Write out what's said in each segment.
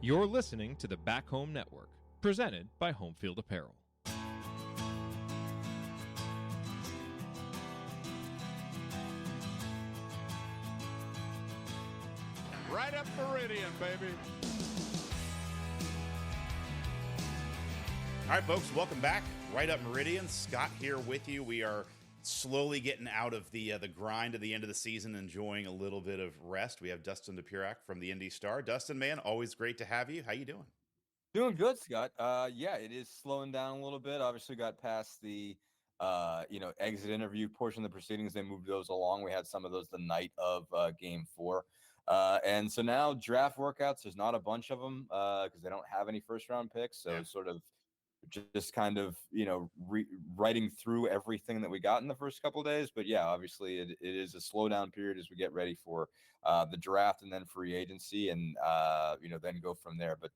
You're listening to the Back Home Network, presented by Homefield Apparel. Right up Meridian, baby. All right, folks, welcome back. Right Up Meridian. Scott here with you. We are slowly getting out of the grind at the end of the season, enjoying a little bit of rest. We have Dustin Dopirak from the IndyStar. Dustin, man, always great to have you. How you doing? Doing good, Scott. Yeah, it is slowing down a little bit. Obviously got past the exit interview portion of the proceedings. They moved those along. We had some of those the night of game 4. And so now draft workouts, there's not a bunch of them because they don't have any first round picks. So it's sort of just kind of, writing through everything that we got in the first couple of days. But yeah, obviously it is a slowdown period as we get ready for the draft and then free agency and, then go from there. But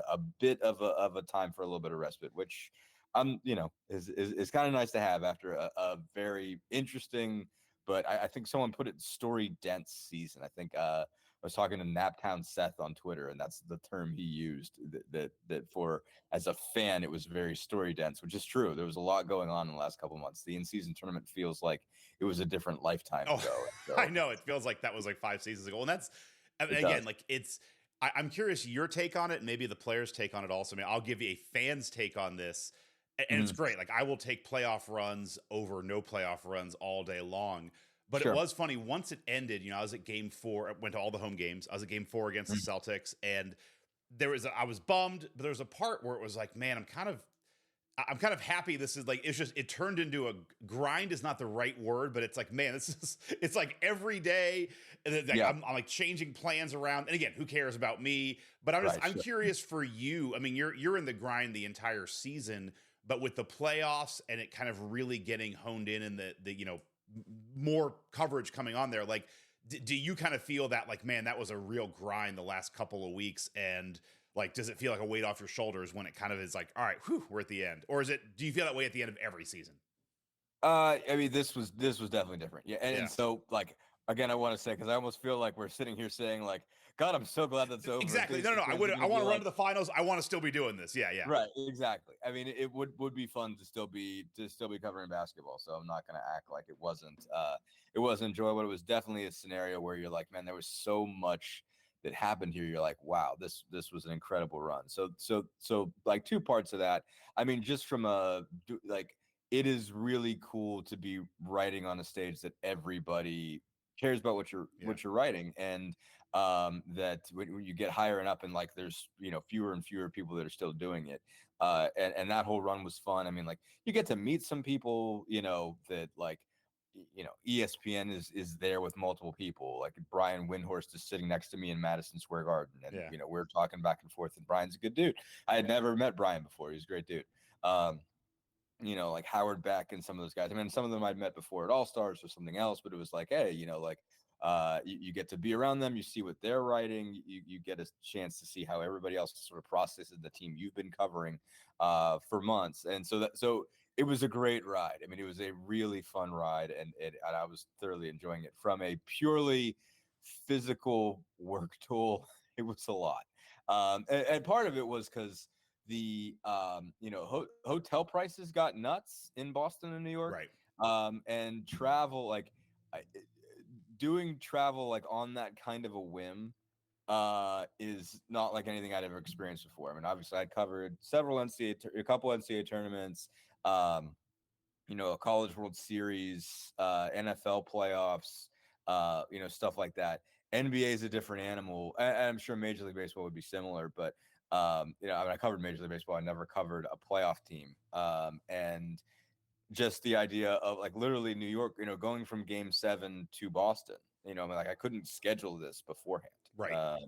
a bit of a time for a little bit of respite, which is kind of nice to have after a very interesting, but I think someone put it story dense season. I think I was talking to Naptown Seth on Twitter, and that's the term he used that for as a fan, it was very story dense, which is true. There was a lot going on in the last couple of months. The in-season tournament feels like it was a different lifetime ago. So, I know it feels like that was like 5 seasons ago. And that's, again, like I'm curious your take on it and maybe the players' take on it also. I mean, I'll give you a fan's take on this. And it's great. Like I will take playoff runs over no playoff runs all day long. But It was funny once it ended. I was at game 4. I went to all the home games. I was at game 4 against the Celtics, and I was bummed, but there was a part where it was like, man, I'm kind of happy. This is like it turned into a grind is not the right word, but it's like, man, it's like every day. And I'm like changing plans around. And again, who cares about me? But I'm curious for you. I mean, you're in the grind the entire season. But with the playoffs and it kind of really getting honed in the more coverage coming on there, like, do you kind of feel that like, man, that was a real grind the last couple of weeks? And like, does it feel like a weight off your shoulders when it kind of is like, all right, we're at the end? Or do you feel that way at the end of every season? I mean, this was definitely different. Yeah. And so like, again, I want to say, because I almost feel like we're sitting here saying like, God, I'm so glad that's over. Exactly. No. I want to run to the finals. I want to still be doing this. Yeah. Right. Exactly. I mean, it would be fun to still be covering basketball. So I'm not going to act like it wasn't enjoyable. It was definitely a scenario where you're like, man, there was so much that happened here. You're like, wow, this was an incredible run. So like 2 parts of that. I mean, just from it is really cool to be writing on a stage that everybody cares about what you're writing, and that when you get higher and up, and like there's fewer and fewer people that are still doing it, and that whole run was fun. I mean, like you get to meet some people that like ESPN is there with multiple people. Like Brian Windhorst is sitting next to me in Madison Square Garden, and we're talking back and forth, and Brian's a good dude. I had never met Brian before. He's a great dude. Like Howard Beck and some of those guys. I mean, some of them I'd met before at All-Stars or something else, but it was like, hey, you get to be around them. You see what they're writing. You get a chance to see how everybody else sort of processes the team you've been covering for months. And so it was a great ride. I mean, it was a really fun ride, and I was thoroughly enjoying it. From a purely physical work tool, it was a lot. And part of it was because the hotel prices got nuts in Boston and New York, right? And travel, like doing travel like on that kind of a whim is not like anything I'd ever experienced before. I mean, obviously I covered a couple NCAA tournaments, a College World Series, NFL playoffs, stuff like that. NBA is a different animal. I'm sure Major League Baseball would be similar, but I covered Major League Baseball. I never covered a playoff team. And just the idea of like literally New York, going from game 7 to Boston, I mean, like I couldn't schedule this beforehand. Right.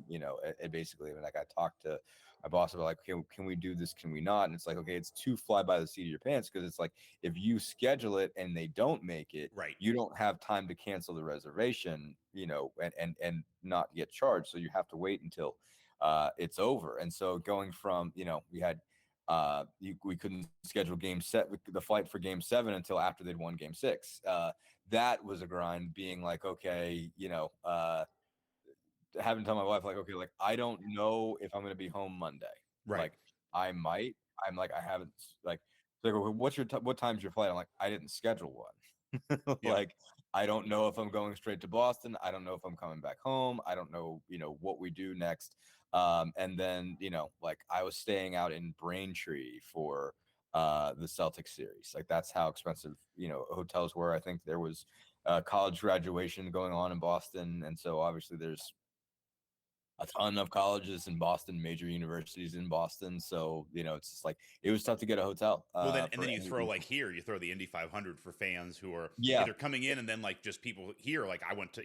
It basically, I mean, like I talked to my boss about like, okay, can we do this? Can we not? And it's like, okay, it's too fly by the seat of your pants. Cause it's like, if you schedule it and they don't make it, right, you don't have time to cancel the reservation, and not get charged. So you have to wait until it's over. And so going from, we had we couldn't schedule the flight for game 7 until after they'd won game 6. That was a grind, being like, okay, having to tell my wife, like, okay, like, I don't know if I'm going to be home Monday. Right. Like, I might. I'm like, I haven't, like, well, what time's your flight? I'm like, I didn't schedule one. Yeah. Like, I don't know if I'm going straight to Boston. I don't know if I'm coming back home. I don't know, what we do next. And then, like, I was staying out in Braintree for the Celtics series. Like, that's how expensive, hotels were. I think there was college graduation going on in Boston. And so obviously there's a ton of colleges in Boston, major universities in Boston. So, it's just like, it was tough to get a hotel. Well, then you throw like here, you throw the Indy 500 for fans who are either coming in and then like just people here. Like I went to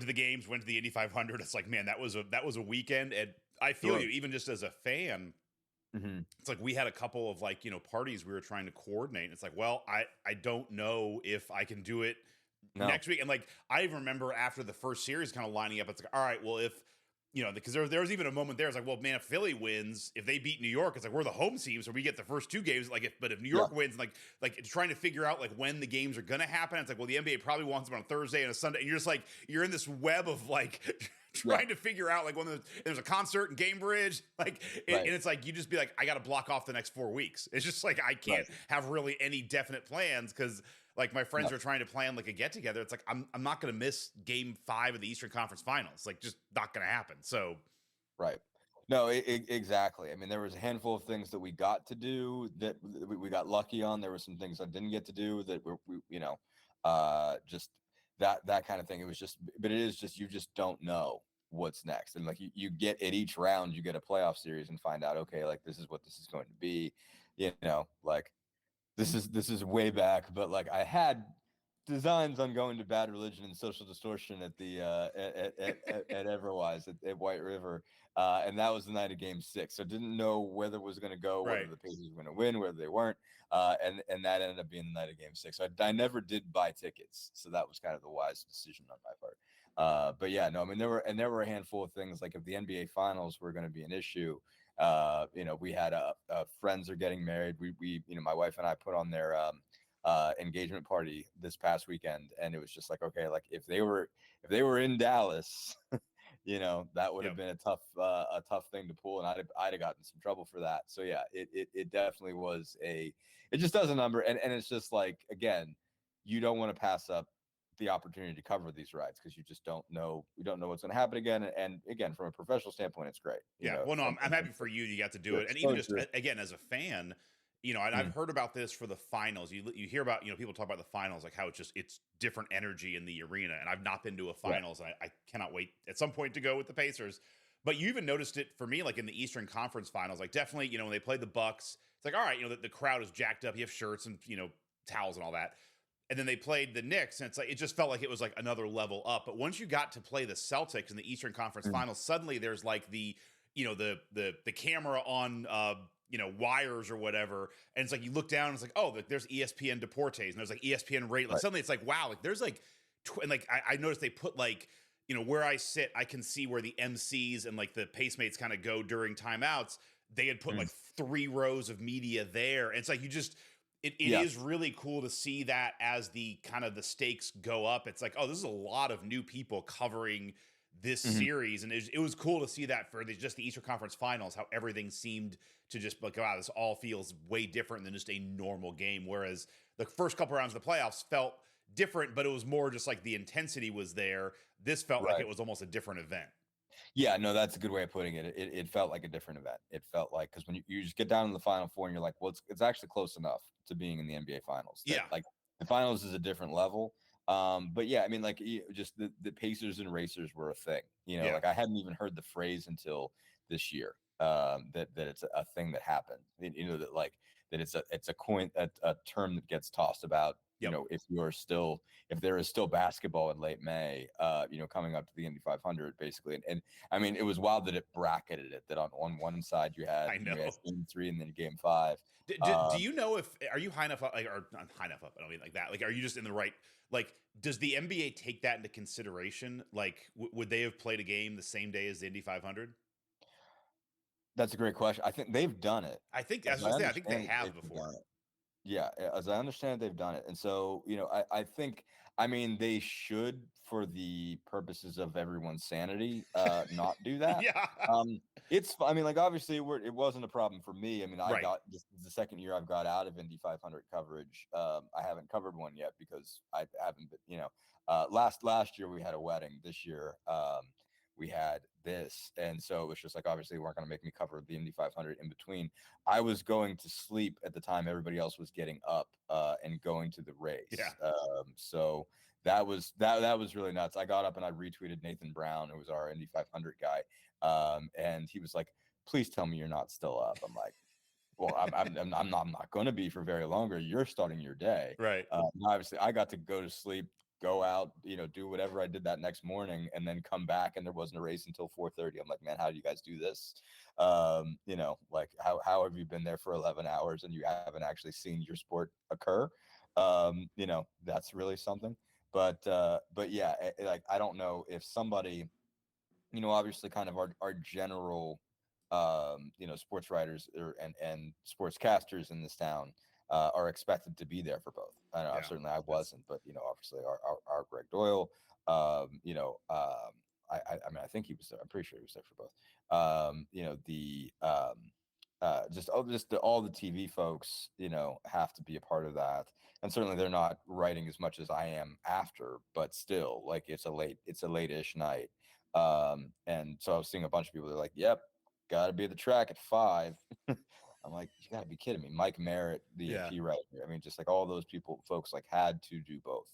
the games, went to the Indy 500. It's like, man, that was a weekend. And I feel you, even just as a fan, it's like we had a couple of like, parties we were trying to coordinate. It's like, well, I don't know if I can do it next week. And like, I remember after the first series kind of lining up, it's like, all right, well, if, because there was even a moment there. It's like, well, man, if Philly wins, if they beat New York, it's like we're the home team, so we get the first two games. Like, if New York wins, like trying to figure out like when the games are gonna happen. It's like, well, the NBA probably wants them on a Thursday and a Sunday, and you're just like you're in this web of like trying to figure out like when there's a concert in Cambridge, like, and it's like you just be like, I got to block off the next 4 weeks. It's just like I can't have really any definite plans because. Like my friends are trying to plan like a get together. It's like I'm not going to miss Game 5 of the Eastern Conference Finals. Like just not going to happen. So, no, exactly. I mean, there was a handful of things that we got to do that we got lucky on. There were some things I didn't get to do that we just that kind of thing. It was just, but it is just you just don't know what's next, and like you get at each round, you get a playoff series and find out, okay, like this is what this is going to be, like. This is way back, but like I had designs on going to Bad Religion and Social Distortion at the at Everwise at White River, and that was the night of Game 6. So didn't know whether it was going to go, whether the Pacers were going to win, whether they weren't, and that ended up being the night of Game 6. So I never did buy tickets, so that was kind of the wise decision on my part. But yeah, no, I mean there were a handful of things like if the NBA Finals were going to be an issue. We had friends are getting married. We my wife and I put on their engagement party this past weekend, and it was just like, okay, like if they were in Dallas, that would have been a tough thing to pull, and I'd have gotten some trouble for that. So yeah, it definitely was it just does a number, and it's just like, again, you don't want to pass up the opportunity to cover these rides because you just don't know. We don't know what's going to happen again. And again, from a professional standpoint, it's great. Well, no, I'm happy for you. You got to do it. And even just, again, as a fan, and I've heard about this for the finals. You hear about, people talk about the finals, like how it's different energy in the arena. And I've not been to a finals. And I cannot wait at some point to go with the Pacers. But you even noticed it for me, like in the Eastern Conference Finals, like definitely, when they played the Bucks, it's like, all right, the crowd is jacked up. You have shirts and, towels and all that. And then they played the Knicks, and it's like it just felt like it was like another level up. But once you got to play the Celtics in the Eastern Conference Finals, suddenly there's like the camera on wires or whatever, and it's like you look down, and it's like, oh, there's ESPN Deportes, and there's like ESPN Radio. Like suddenly it's like, wow, like there's like, and like I noticed they put like where I sit, I can see where the MCs and like the pacemates kind of go during timeouts. They had put like 3 rows of media there, and it's like you just. It is really cool to see that as the kind of the stakes go up. It's like, oh, this is a lot of new people covering this series. And it was cool to see that for just the Eastern Conference Finals, how everything seemed to just like, wow, this all feels way different than just a normal game. Whereas the first couple rounds of the playoffs felt different, but it was more just like the intensity was there. This felt like it was almost a different event. Yeah, no, that's a good way of putting it. It felt like a different event. It felt like, because when you just get down to the Final Four and you're like, well, it's actually close enough to being in the NBA Finals. Like the Finals is a different level. But yeah, I mean, like just the Pacers and Racers were a thing. Like I hadn't even heard the phrase until this year. That it's a thing that happened. That like that it's a term that gets tossed about. If there is still basketball in late May, coming up to the Indy 500, basically, and I mean, it was wild that it bracketed it. That on one side you had Game 3 and then Game 5. Do you know are you high enough up, like, or not high enough up? I don't mean like that. Like, are you just in the right? Like, does the NBA take that into consideration? Like, would they have played a game the same day as the Indy 500? That's a great question. I think they've done it. I think, as I say, I think they have before. Yeah, as I understand it, they've done it. And so, I think, I mean, they should, for the purposes of everyone's sanity, not do that. Yeah. I mean, like, obviously it wasn't a problem for me. I mean, Right. this is the second year I've got out of Indy 500 coverage. I haven't covered one yet because I haven't been, last year we had a wedding. This year, we had this. And so it was just like, obviously they weren't going to make me cover the Indy 500 in between. I was going to sleep at the time everybody else was getting up and going to the race. Yeah. So that was really nuts. I got up and I retweeted Nathan Brown, who was our Indy 500 guy, and he was like, "Please tell me you're not still up." I'm like, "Well, I'm not going to be for very longer. You're starting your day, Right. Obviously, I got to go to sleep, go out, do whatever I did that next morning, and then come back, and there wasn't a race until 4:30. I'm like, man, how do you guys do this? Like how have you been there for 11 hours and you haven't actually seen your sport occur? That's really something. But yeah, like I don't know if somebody, obviously kind of our general, sports writers and sportscasters in this town are expected to be there for both. I know, Yeah. certainly I wasn't, but obviously our Greg Doyle, I mean, I think he was there. I'm pretty sure he was there for both. All the TV folks, have to be a part of that. And certainly they're not writing as much as I am after, but still, like it's a late-ish night. And so I was seeing a bunch of people that are like, "Yep, got to be at the track at 5." I'm like, you got to be kidding me. Mike Merritt, the AP writer. I mean, just like all those folks like had to do both.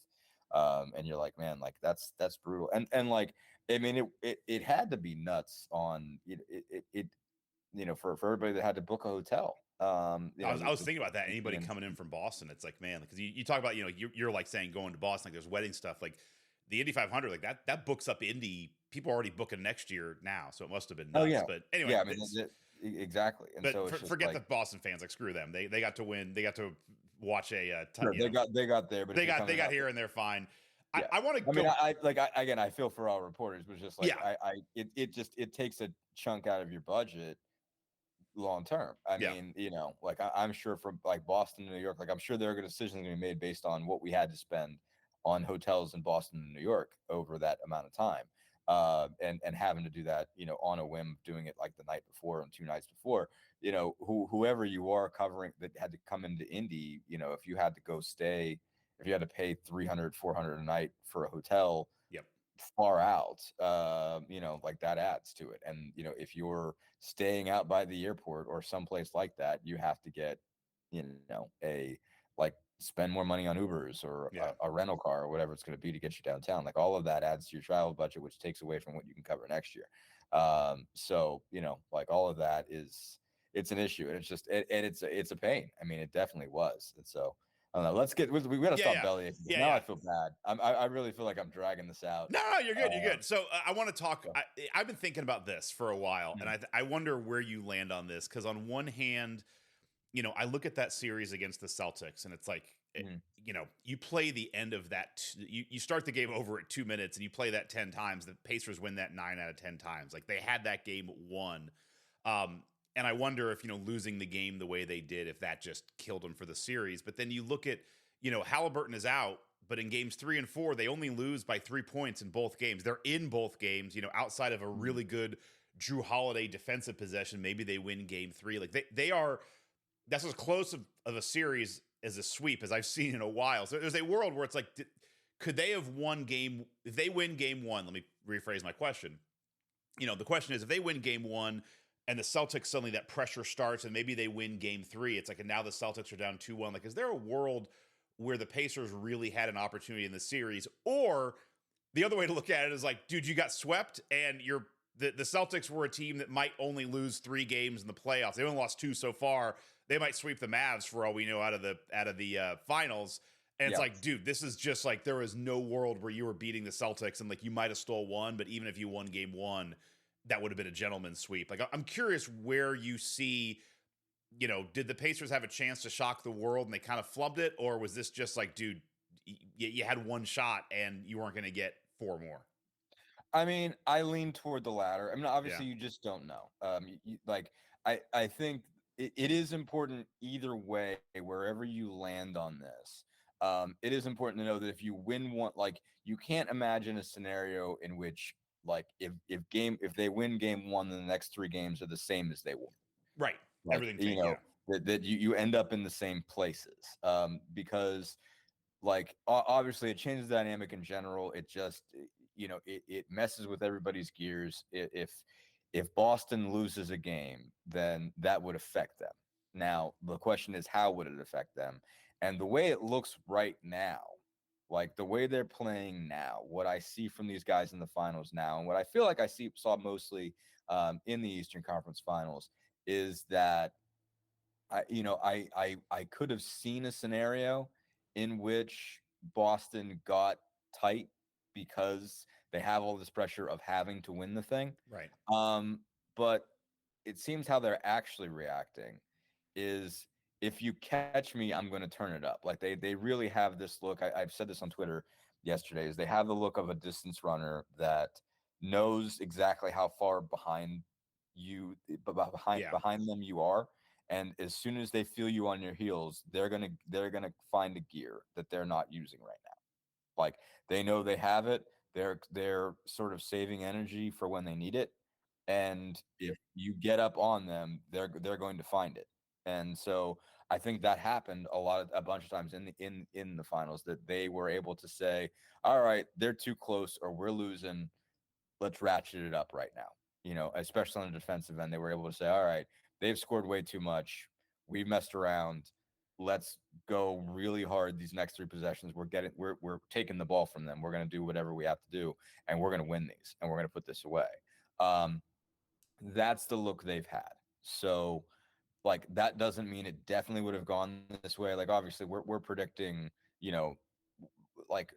And you're like, man, like that's brutal. And like, I mean, it had to be nuts on it for everybody that had to book a hotel. I was thinking about that. Anybody coming in from Boston, it's like, man, because you talk about, you're like saying going to Boston, like there's wedding stuff, like the Indy 500, like that books up Indy. People are already booking next year now, so it must have been nuts. Oh, yeah. But anyway, yeah, I mean, exactly. And but so forget the Boston fans, like screw them. They got to win. They got to watch a. Sure, they got there, but they got here and they're fine. Yeah. I want to. I mean, I feel for all reporters, but just like it takes a chunk out of your budget long term. I mean, like I'm sure from like Boston to New York, like I'm sure there are decisions going to be made based on what we had to spend on hotels in Boston and New York over that amount of time. And having to do that, on a whim, doing it like the night before and 2 nights before, whoever you are covering that had to come into Indy, if you had to go stay, if you had to pay $300, $400 a night for a hotel, far out, like that adds to it. And, if you're staying out by the airport or someplace like that, you have to get, spend more money on Ubers or a rental car or whatever it's going to be to get you downtown. Like all of that adds to your travel budget, which takes away from what you can cover next year. So, like all of that it's an issue, and it's just, it's a pain. I mean, it definitely was. And so, I don't know. We got to stop belly. I feel bad. I really feel like I'm dragging this out. No, you're good. You're good. So I want to talk. I've been thinking about this for a while, and I wonder where you land on this. Because on one hand, I look at that series against the Celtics, and it's like, you play the end of that. You start the game over at 2 minutes, and you play that 10 times. The Pacers win that 9 out of 10 times. Like they had that game won. And I wonder if, losing the game the way they did, if that just killed them for the series. But then you look at, Haliburton is out, but in games 3 and 4, they only lose by 3 points in both games. They're in both games, outside of a really good Drew Holiday defensive possession. Maybe they win game 3. Like they are, that's as close of a series as a sweep as I've seen in a while. So there's a world where it's like, could they have won if they win game 1, let me rephrase my question. The question is, if they win game 1, and the Celtics, suddenly that pressure starts and maybe they win game 3. It's like, and now the Celtics are down 2-1. Like, is there a world where the Pacers really had an opportunity in the series? Or the other way to look at it is like, dude, you got swept and the Celtics were a team that might only lose 3 games in the playoffs. They only lost 2 so far. They might sweep the Mavs for all we know out of the finals. And it's like, dude, this is just like, there was no world where you were beating the Celtics and like you might have stole 1, but even if you won game 1, that would have been a gentleman's sweep. Like, I'm curious where you see, did the Pacers have a chance to shock the world and they kind of flubbed it? Or was this just like, dude, you had 1 shot and you weren't going to get 4 more? I mean, I lean toward the latter. I mean, obviously you just don't know. I think it is important either way, wherever you land on this. It is important to know that if you win one, like you can't imagine a scenario in which like if they win game one, then the next 3 games are the same as they won. Right. Like, Everything changed. that you end up in the same places. Because like obviously it changes the dynamic in general. It just it messes with everybody's gears. If Boston loses a game, then that would affect them. Now the question is, how would it affect them? And the way it looks right now, like the way they're playing now, what I see from these guys in the finals now, and what I feel like saw mostly in the Eastern Conference Finals, is that I could have seen a scenario in which Boston got tight because they have all this pressure of having to win the thing. Right. But it seems how they're actually reacting is, if you catch me, I'm going to turn it up. Like they really have this look. I've said this on Twitter yesterday, is they have the look of a distance runner that knows exactly how far behind them you are. And as soon as they feel you on your heels, they're gonna find a gear that they're not using right now. Like they know they have it. They're sort of saving energy for when they need it. And if you get up on them, they're going to find it. And so I think that happened a bunch of times in the finals, that they were able to say, all right, they're too close or we're losing. Let's ratchet it up right now. Especially on the defensive end, they were able to say, all right, they've scored way too much. We've messed around. Let's go really hard these next 3 possessions. We're taking the ball from them. We're going to do whatever we have to do, and we're going to win these, and we're going to put this away. That's the look they've had. So, like, that doesn't mean it definitely would have gone this way. Like, obviously, we're predicting, like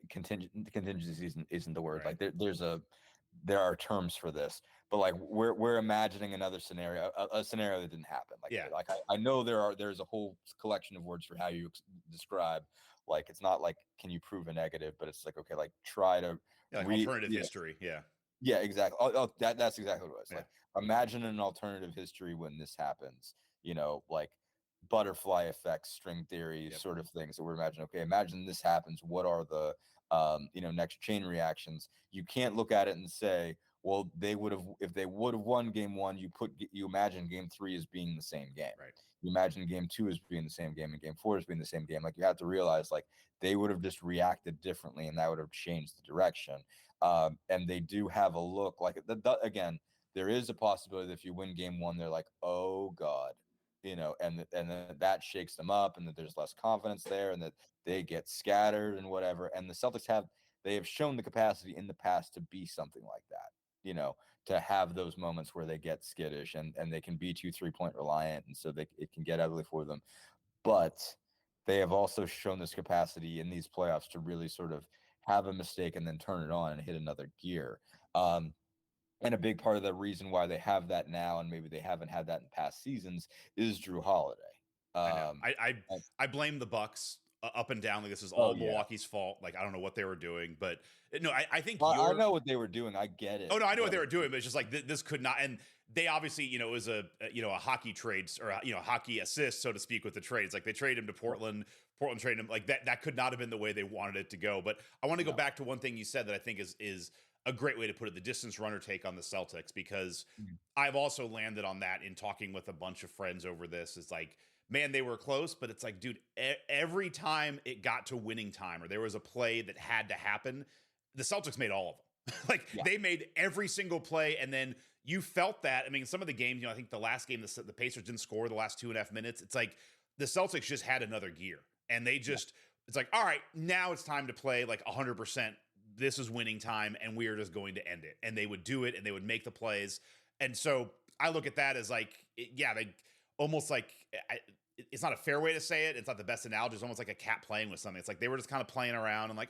contingencies isn't the word. Right. Like there are terms for this, but like we're imagining another scenario, a scenario that didn't happen. Like I know there's a whole collection of words for how you describe. Like it's not like can you prove a negative, but it's like, okay, like try to alternative history. Yeah. Yeah, exactly. That's exactly what it was. Yeah. Like imagine an alternative history when this happens. Like butterfly effects, string theory, sort of things that we're imagining. Okay, imagine this happens. What are the next chain reactions? You can't look at it and say, well, if they would have won game 1, you imagine game 3 as being the same game. Right. You imagine game 2 as being the same game and game 4 as being the same game. Like you have to realize, like they would have just reacted differently, and that would have changed the direction. And they do have a look like again. There is a possibility that if you win game 1, they're like, oh God, and then that shakes them up, and that there's less confidence there, and that they get scattered and whatever. And the Celtics have shown the capacity in the past to be something like that, to have those moments where they get skittish and they can be 2-3 point reliant, and so it can get ugly for them. But they have also shown this capacity in these playoffs to really sort of have a mistake and then turn it on and hit another gear. And a big part of the reason why they have that now, and maybe they haven't had that in past seasons, is Drew Holiday. I blame the Bucks up and down. Like this is all Milwaukee's fault. Like I don't know what they were doing, but no, I think I know what they were doing. I get it. Oh no, I know what they were doing, but it's just like this could not. And they obviously, it was a hockey trade or hockey assist, so to speak, with the trades. Like they traded him to Portland. Portland traded him. Like that could not have been the way they wanted it to go. But I want to go back to one thing you said that I think is a great way to put it, the distance runner take on the Celtics, because I've also landed on that in talking with a bunch of friends over this. It's like, man, they were close, but it's like, dude, every time it got to winning time or there was a play that had to happen, the Celtics made all of them. They made every single play, and then you felt that. I mean, some of the games, I think the last game, the Pacers didn't score the last 2.5 minutes. It's like the Celtics just had another gear, and they just, it's like, all right, now it's time to play like 100%. This is winning time, and we are just going to end it. And they would do it, and they would make the plays. And so I look at that as like, they almost like, it's not a fair way to say it. It's not the best analogy. It's almost like a cat playing with something. It's like they were just kind of playing around and like,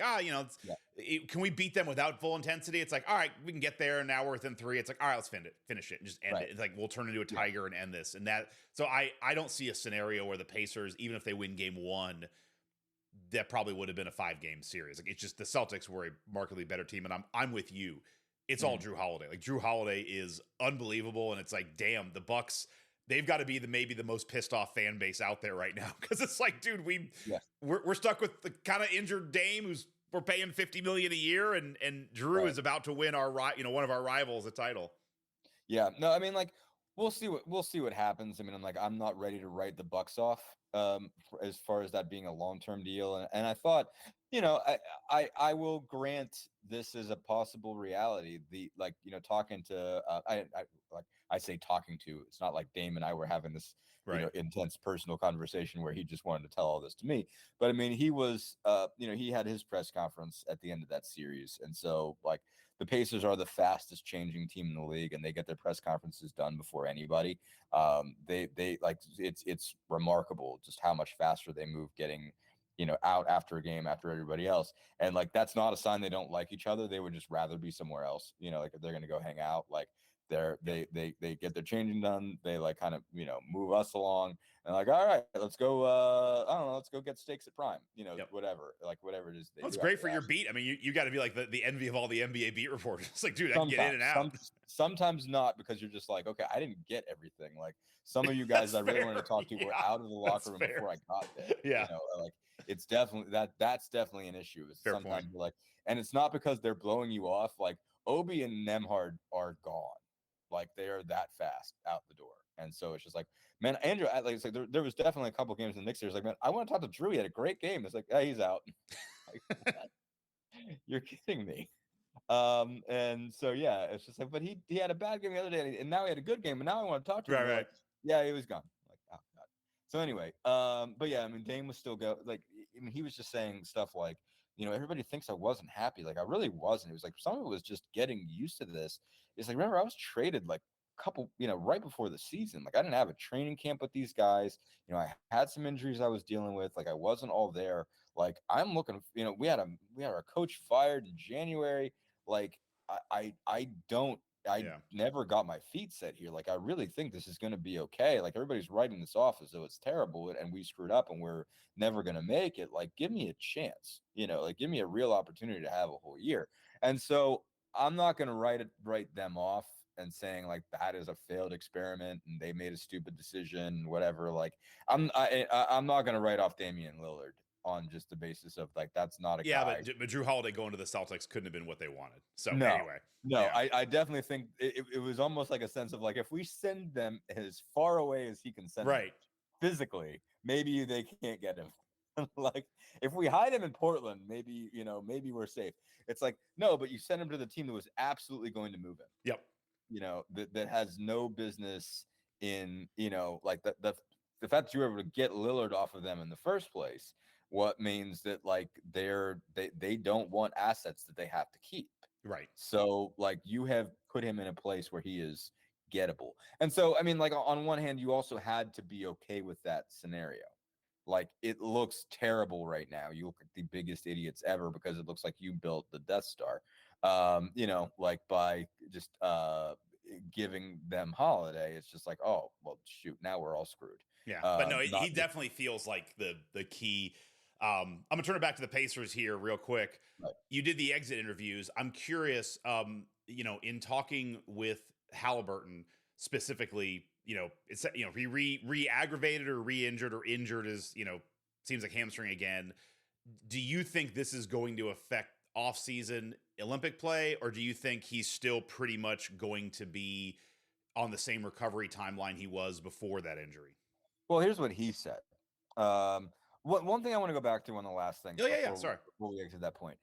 can we beat them without full intensity? It's like, all right, we can get there. And now we're within 3. It's like, all right, let's finish it and just end it. It's like, we'll turn into a tiger and end this. And that, so I don't see a scenario where the Pacers, even if they win game 1, that probably would have been a 5-game series. Like it's just the Celtics were a markedly better team, and I'm with you. It's all Drew Holiday. Like Drew Holiday is unbelievable, and it's like, damn, the Bucks. they've got to be maybe the most pissed off fan base out there right now, because it's like, dude, Yeah. we're stuck with the kind of injured Dame who's we're paying $50 million a year, and Drew Right. is about to win one of our rivals a title. Yeah, no, I mean, like, we'll see what happens. I mean, I'm not ready to write the Bucks off as far as that being a long-term deal. And I thought, I will grant this is a possible reality. Talking to I say talking to, it's not like Dame and I were having this intense personal conversation where he just wanted to tell all this to me. But I mean, he was he had his press conference at the end of that series, and so like, the Pacers are the fastest changing team in the league, and they get their press conferences done before anybody. They like, it's remarkable just how much faster they move getting, out after a game after everybody else. And like, that's not a sign they don't like each other. They would just rather be somewhere else. Like, if they're going to go hang out, like they get their changing done. They like kind of, move us along, and like, all right, let's go. I don't know, let's go get steaks at Prime, whatever it is. Well, it's great for your beat. I mean, you got to be like the envy of all the NBA beat reporters. It's like, dude, I can get in and out. Sometimes not, because you're just like, okay, I didn't get everything. Like, some of you guys I really wanted to talk to were out of the locker room before I got there. Yeah. Like, it's definitely that's definitely an issue. Sometimes you're like, and it's not because they're blowing you off. Like, Obi and Nembhard are gone. Like, they are that fast out the door. And so it's just like, man, Andrew, like I said, there was definitely a couple games in the Knicks. Like, man, I want to talk to Drew. He had a great game. It's like, yeah, he's out. Like, you're kidding me. And so, yeah, it's just like, but he had a bad game the other day, and now he had a good game, and now I want to talk to him. Right. Like, yeah, he was gone. Like, oh God. So anyway, but yeah, I mean, Dame was still he was just saying stuff like, everybody thinks I wasn't happy. Like, I really wasn't. It was like, some of it was just getting used to this. It's like, remember, I was traded like a couple, right before the season. Like, I didn't have a training camp with these guys. I had some injuries I was dealing with. Like, I wasn't all there. Like, I'm looking, we had our coach fired in January. Like, I never got my feet set here. Like, I really think this is going to be okay. Like, everybody's writing this off as though it's terrible and we screwed up and we're never going to make it. Like, give me a chance, like, give me a real opportunity to have a whole year. And so I'm not going to write them off and saying like that is a failed experiment and they made a stupid decision, whatever. Like, I'm not going to write off Damian Lillard on just the basis of like, that's not a guy. But Drew Holiday going to the Celtics couldn't have been what they wanted. So no, anyway, I definitely think it was almost like a sense of like, if we send them as far away as he can send them physically, maybe they can't get him. Like, if we hide him in Portland, maybe we're safe. It's like, no, but you send him to the team that was absolutely going to move him. Yep. That has no business in, like the fact that you were able to get Lillard off of them in the first place, what means that like they don't want assets that they have to keep. Right. So like, you have put him in a place where he is gettable. And so, I mean, like, on one hand, you also had to be okay with that scenario. Like, it looks terrible right now. You look like the biggest idiots ever because it looks like you built the Death Star, like by just giving them Holiday. It's just like, oh, well, shoot, now we're all screwed. Yeah. But no, he definitely feels like the key. I'm going to turn it back to the Pacers here real quick. Right. You did the exit interviews. I'm curious, in talking with Haliburton specifically, it's, he re-aggravated or re-injured or injured is, seems like hamstring again. Do you think this is going to affect offseason Olympic play, or do you think he's still pretty much going to be on the same recovery timeline he was before that injury? Well, here's what he said. One thing I want to go back to on the last thing. Sorry. Before we get to that point,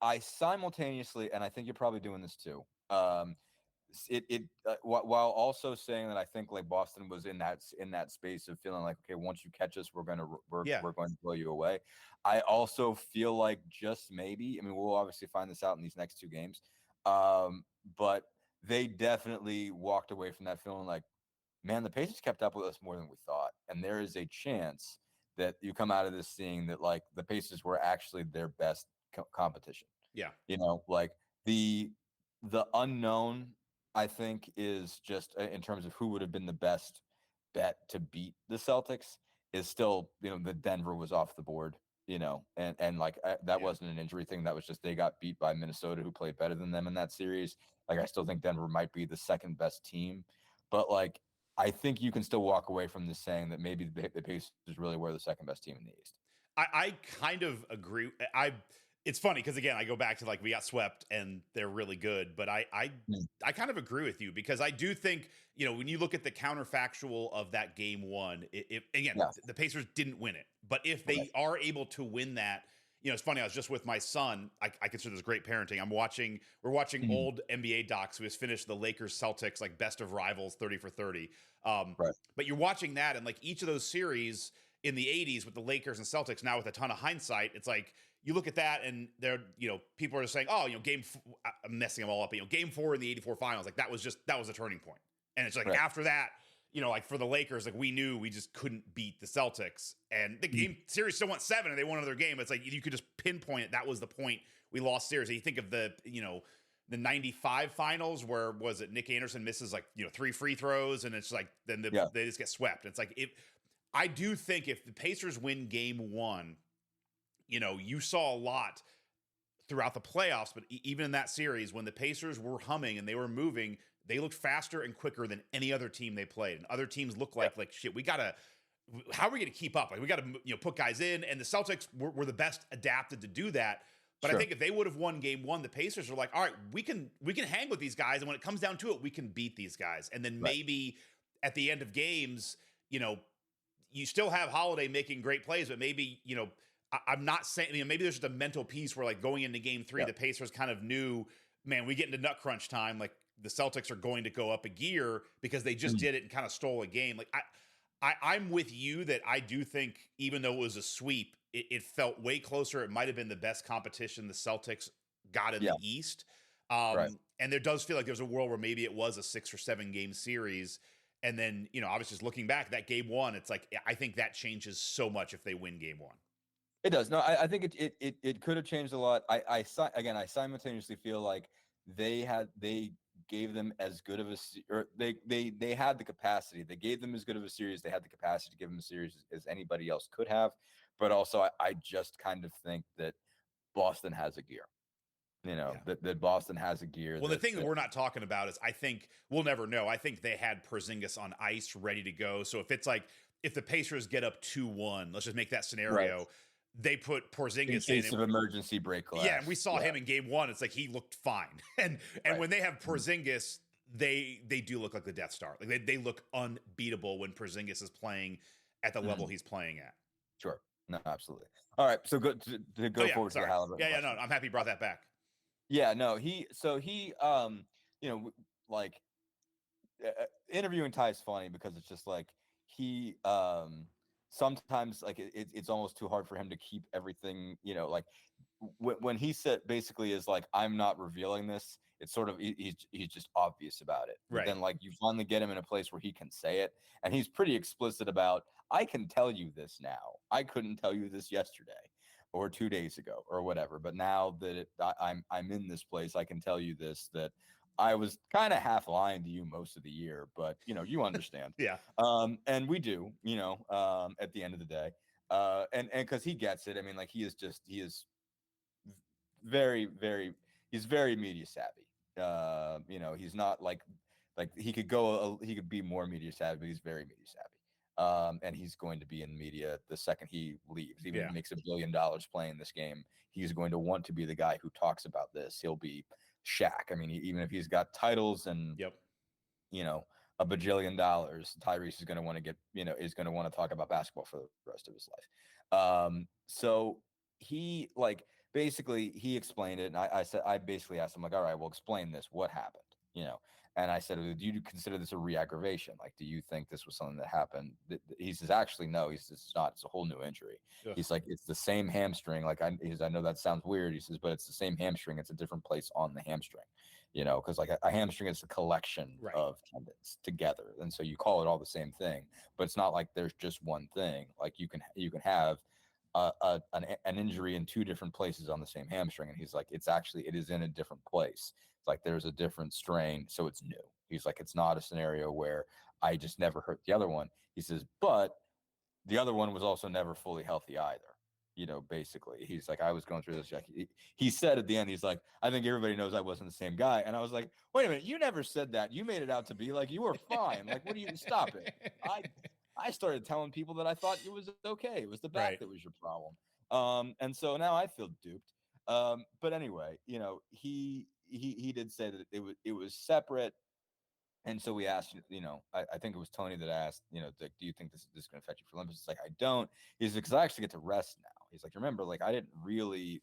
I simultaneously, and I think you're probably doing this too, while also saying that I think like Boston was in that space of feeling like, okay, once you catch us, we're going to blow you away. I also feel like just maybe, I mean, we'll obviously find this out in these next two games, but they definitely walked away from that feeling like, man, the Pacers kept up with us more than we thought, and there is a chance that you come out of this seeing that like the Pacers were actually their best competition. Yeah, like the unknown, I think, is just in terms of who would have been the best bet to beat the Celtics is still, that Denver was off the board, and like that wasn't an injury thing. That was just they got beat by Minnesota, who played better than them in that series. Like, I still think Denver might be the second best team, but like, I think you can still walk away from this saying that maybe the Pacers really were the second best team in the East. I kind of agree. It's funny because again, I go back to like we got swept and they're really good, but I kind of agree with you because I do think, when you look at the counterfactual of that game one, the Pacers didn't win it, but if they are able to win that, it's funny. I was just with my son. I consider this great parenting. We're watching old NBA docs. We just finished the Lakers Celtics, like best of rivals, 30 for 30. But you're watching that and like each of those series in the 80s with the Lakers and Celtics, now with a ton of hindsight, it's like you look at that and they're, people are just saying, oh, I'm messing them all up. Game 4 in the 84 finals, like that was a turning point. And it's like after that, like for the Lakers, like we knew we just couldn't beat the Celtics, and the game series still went 7 and they won another game. It's like you could just pinpoint it. That was the point we lost series. And you think of the 95 finals where was it Nick Anderson misses like 3 free throws and it's like then they just get swept. It's like I do think if the Pacers win game 1, you saw a lot throughout the playoffs, but even in that series when the Pacers were humming and they were moving, they looked faster and quicker than any other team they played. And other teams look like shit. How are we going to keep up? Like we got to put guys in, and the Celtics were the best adapted to do that. But I think if they would have won game 1, the Pacers are like, all right, we can hang with these guys. And when it comes down to it, we can beat these guys. And then maybe at the end of games, you still have Holiday making great plays, but maybe, I'm not saying, maybe there's just a mental piece where like going into game 3, the Pacers kind of knew, man, we get into nut crunch time. Like the Celtics are going to go up a gear because they just did it and kind of stole a game. Like I'm with you that I do think even though it was a sweep, it felt way closer. It might've been the best competition the Celtics got in the East. And there does feel like there's a world where maybe it was a 6 or 7 game series. And then, obviously just looking back, that game 1, it's like, I think that changes so much if they win game 1. It does. No, I think it could have changed a lot. I simultaneously feel like they gave them as good of they had the capacity. They gave them as good of a series. They had the capacity to give them a series as anybody else could have. But also, I just kind of think that Boston has a gear. That Boston has a gear. Well, the thing that we're not talking about is I think we'll never know. I think they had Porzingis on ice ready to go. So if it's like, if the Pacers get up 2-1, let's just make that scenario. They put Porzingis in case of emergency break glass. Yeah, and we saw him in game 1. It's like he looked fine. And when they have Porzingis, they do look like the Death Star. Like they look unbeatable when Porzingis is playing at the level he's playing at. Sure. No, absolutely. All right. So go forward to the Haliburton. Yeah, no, I'm happy you brought that back. Yeah, no, interviewing Ty is funny because it's just like he sometimes like it's almost too hard for him to keep everything, like when he said basically is like, I'm not revealing this. It's sort of, he's just obvious about it. Right. Then like you finally get him in a place where he can say it. And he's pretty explicit about, I can tell you this now. I couldn't tell you this yesterday or 2 days ago or whatever. But now that I'm in this place, I can tell you this, that I was kind of half lying to you most of the year, but you understand. Yeah. And we do, at the end of the day. And cause he gets it. I mean, like he is very, very, he's very media savvy. He's not like he could be more media savvy, but he's very media savvy. And he's going to be in media the second he leaves. Even if he makes $1 billion playing this game, he's going to want to be the guy who talks about this. He'll be Shaq. I mean, even if he's got titles and $1 bajillion, Tyrese is going to want to get, is going to want to talk about basketball for the rest of his life. So he basically he explained it, and I basically asked him like, all right, well, explain this. What happened? And I said, do you consider this a re-aggravation? Like, do you think this was something that happened? He says, actually, no. He says, it's not. It's a whole new injury. Yeah. He's like, it's the same hamstring. Like, I know that sounds weird. He says, but it's the same hamstring. It's a different place on the hamstring, because like a hamstring is a collection of tendons together. And so you call it all the same thing, but it's not like there's just one thing. Like you can have an injury in 2 different places on the same hamstring. And he's like, it is in a different place. It's like there's a different strain, so it's new. He's like, it's not a scenario where I just never hurt the other one. He says, but the other one was also never fully healthy either. basically he's like, I was going through this. Like, he said at the end, he's like, I think everybody knows I wasn't the same guy. And I was like, wait a minute, you never said that. You made it out to be like you were fine. Like, what do you stop it? I started telling people that I thought it was okay. It was the back that was your problem. And so now I feel duped. But anyway, he did say that it was separate. And so we asked, I think it was Tony that asked, like, do you think this is going to affect you for Olympics? It's like, I don't. He's like, because I actually get to rest now. He's like, remember, like, I didn't really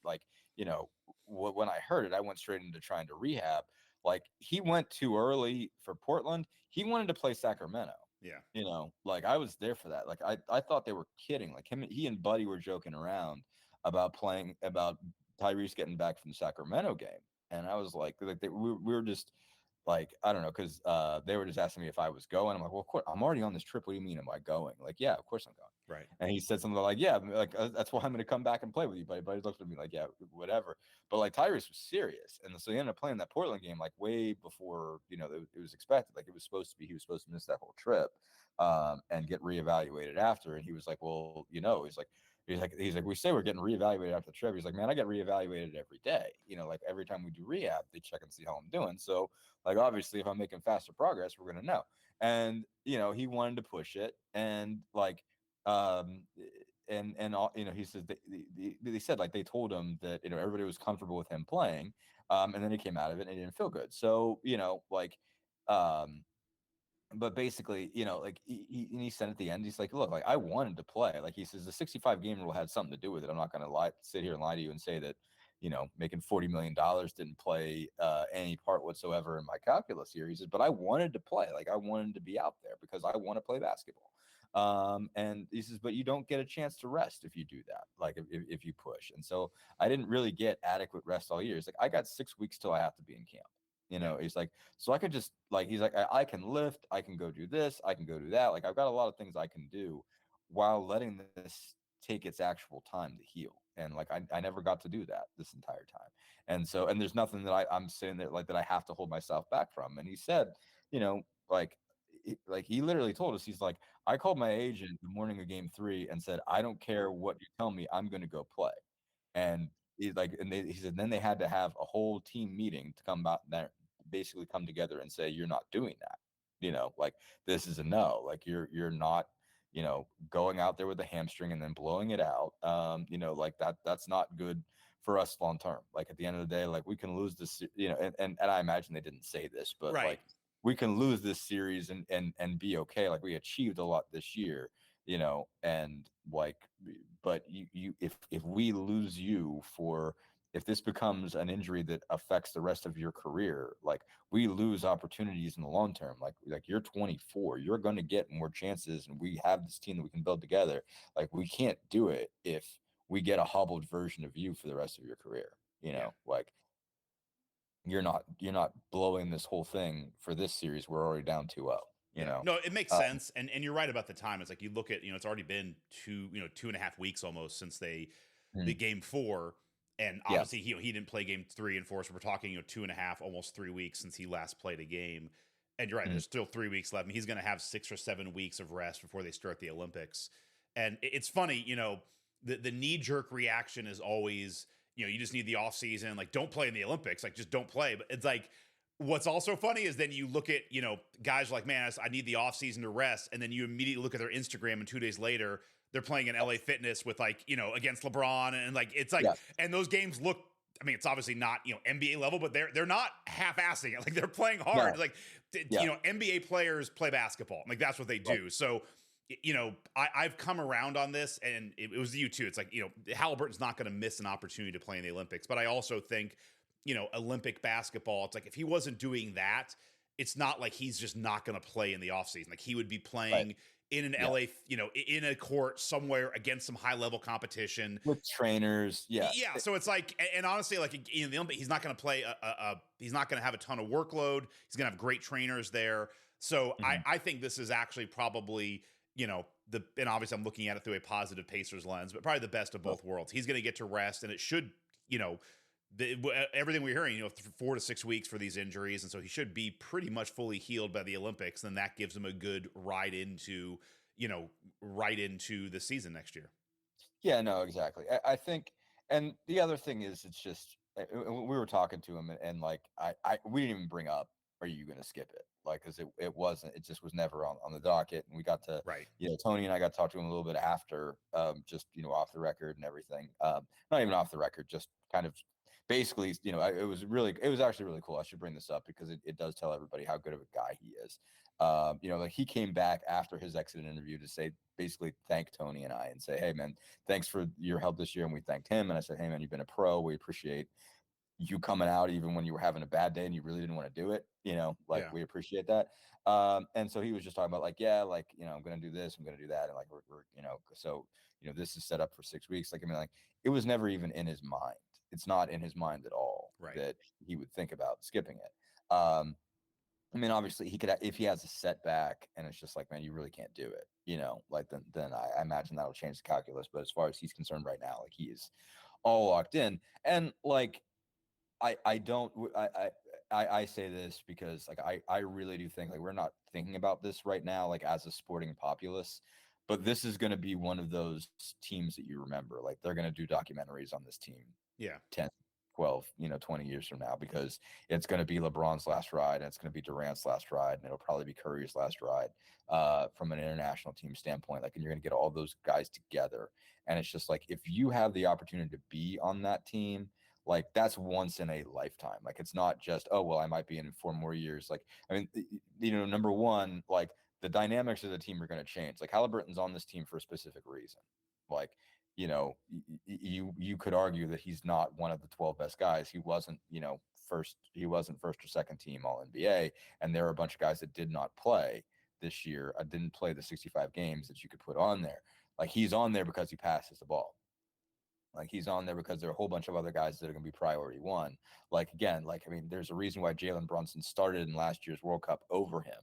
when I heard it, I went straight into trying to rehab. Like, he went too early for Portland. He wanted to play Sacramento. Yeah. Like, I was there for that. Like, I thought they were kidding. Like, he and Buddy were joking around about Tyrese getting back from the Sacramento game. And I was like we were just like, I don't know, because they were just asking me if I was going. I'm like, well, of course, I'm already on this trip. What do you mean, am I going? Like, yeah, of course I'm going. Right. And he said something like, yeah, like that's why I'm going to come back and play with you, buddy. But he looked at me like, yeah, whatever. But like, Tyrese was serious, and so he ended up playing that Portland game like way before it was expected. Like, he was supposed to miss that whole trip and get reevaluated after. And he was like, well, he's like, we say we're getting reevaluated after the trip. He's like, man, I get reevaluated every day. Like, every time we do rehab, they check and see how I'm doing. So, like, obviously, if I'm making faster progress, we're going to know. And, he wanted to push it. And like, and all, he says they said, like, they told him that, everybody was comfortable with him playing. And then he came out of it and he didn't feel good. So, but basically, like, he said at the end, he's like, look, like, I wanted to play. Like, he says the 65 game rule had something to do with it. I'm not going to sit here and lie to you and say that, making $40 million didn't play any part whatsoever in my calculus here. He says, but I wanted to play. Like, I wanted to be out there because I want to play basketball. And he says, but you don't get a chance to rest if you do that, like, if you push. And so I didn't really get adequate rest all year. He's like, I got 6 weeks till I have to be in camp. He's like, so I could just, like, he's like, I can lift, I can go do this, I can go do that. Like, I've got a lot of things I can do while letting this take its actual time to heal. And like, I never got to do that this entire time. And so, and there's nothing that I'm sitting there like that I have to hold myself back from. And he said, like he literally told us, he's like, I called my agent the morning of game 3 and said, I don't care what you tell me, I'm going to go play. And he's like, he said, then they had to have a whole team meeting to come out there, basically come together and say, you're not doing that. Like, this is a no. Like, you're not, going out there with a hamstring and then blowing it out. Like, that's not good for us long term. Like, at the end of the day, like, we can lose this, and I imagine they didn't say this, but like, we can lose this series and be okay. Like, we achieved a lot this year, and like, but if we lose you if this becomes an injury that affects the rest of your career, like, we lose opportunities in the long term. Like you're 24, you're going to get more chances, and we have this team that we can build together. Like, we can't do it if we get a hobbled version of you for the rest of your career. Like, you're not blowing this whole thing for this series. We're already down 2-0. No, it makes sense. And you're right about the time. It's like, you look at, it's already been 2.5 weeks almost since the game 4. And obviously he didn't play game 3 and 4. So we're talking, 2.5, almost 3 weeks since he last played a game. And you're right, there's still 3 weeks left. And he's going to have 6 or 7 weeks of rest before they start the Olympics. And it's funny, the knee-jerk reaction is always, you just need the offseason. Like, don't play in the Olympics. Like, just don't play. But it's like, what's also funny is then you look at, guys like, man, I need the offseason to rest. And then you immediately look at their Instagram, and 2 days later, they're playing in LA Fitness with, like, against LeBron. And like, it's like, and those games look, I mean, it's obviously not, NBA level, but they're not half-assing it. Like, they're playing hard. Like, NBA players play basketball. Like, that's what they do. So, I've come around on this, and it was you too. It's like, Haliburton's not going to miss an opportunity to play in the Olympics. But I also think, Olympic basketball, it's like, if he wasn't doing that, it's not like he's just not going to play in the offseason. Like, he would be playing in an LA, in a court somewhere against some high level competition with trainers. Yeah. So it's like, and honestly, like, in the Olympics, he's not going to play he's not going to have a ton of workload. He's going to have great trainers there. So I think this is actually probably, and obviously I'm looking at it through a positive Pacers lens, but probably the best of both worlds. He's going to get to rest, and it should, everything we're hearing, 4 to 6 weeks for these injuries. And so he should be pretty much fully healed by the Olympics. Then that gives him a good ride into the season next year. Yeah, no, exactly. I think, and the other thing is, it's just we were talking to him, and like we didn't even bring up, are you going to skip it? Like, because it wasn't, it just was never on the docket, and we got to, Right. Tony and I got to talk to him a little bit after, just off the record and everything, not even off the record, just kind of basically, it was actually really cool. I should bring this up because it does tell everybody how good of a guy he is. Like he came back after his exit interview to say, basically thank Tony and I and say, hey man, thanks for your help this year. And we thanked him. And I said, hey man, you've been a pro. We appreciate you coming out even when you were having a bad day and you really didn't want to do it. We appreciate that. And so he was just talking about like, yeah, like, I'm going to do this, I'm going to do that. And like, this is set up for 6 weeks. Like, I mean, like it was never even in his mind. It's not in his mind at all that he would think about skipping it. I mean, obviously he could, if he has a setback and it's just like, man, you really can't do it, like then I imagine that'll change the calculus. But as far as he's concerned right now, like he is all locked in. And like, I say this because like, I really do think like we're not thinking about this right now, like as a sporting populace, but this is going to be one of those teams that you remember, like they're going to do documentaries on this team. 10, 12, 20 years from now, because it's going to be LeBron's last ride, and it's going to be Durant's last ride, and it'll probably be Curry's last ride, from an international team standpoint. Like, and you're going to get all those guys together. And it's just like, if you have the opportunity to be on that team, like that's once in a lifetime. Like, it's not just, oh, well, I might be in 4 more years. Like, I mean, number one, like the dynamics of the team are going to change. Like Haliburton's on this team for a specific reason. Like, you could argue that he's not one of the 12 best guys. He wasn't, first or second team all NBA. And there are a bunch of guys that did not play this year. I didn't play the 65 games that you could put on there. Like he's on there because he passes the ball. Like he's on there because there are a whole bunch of other guys that are going to be priority one. Like, again, like, I mean, there's a reason why Jalen Brunson started in last year's World Cup over him.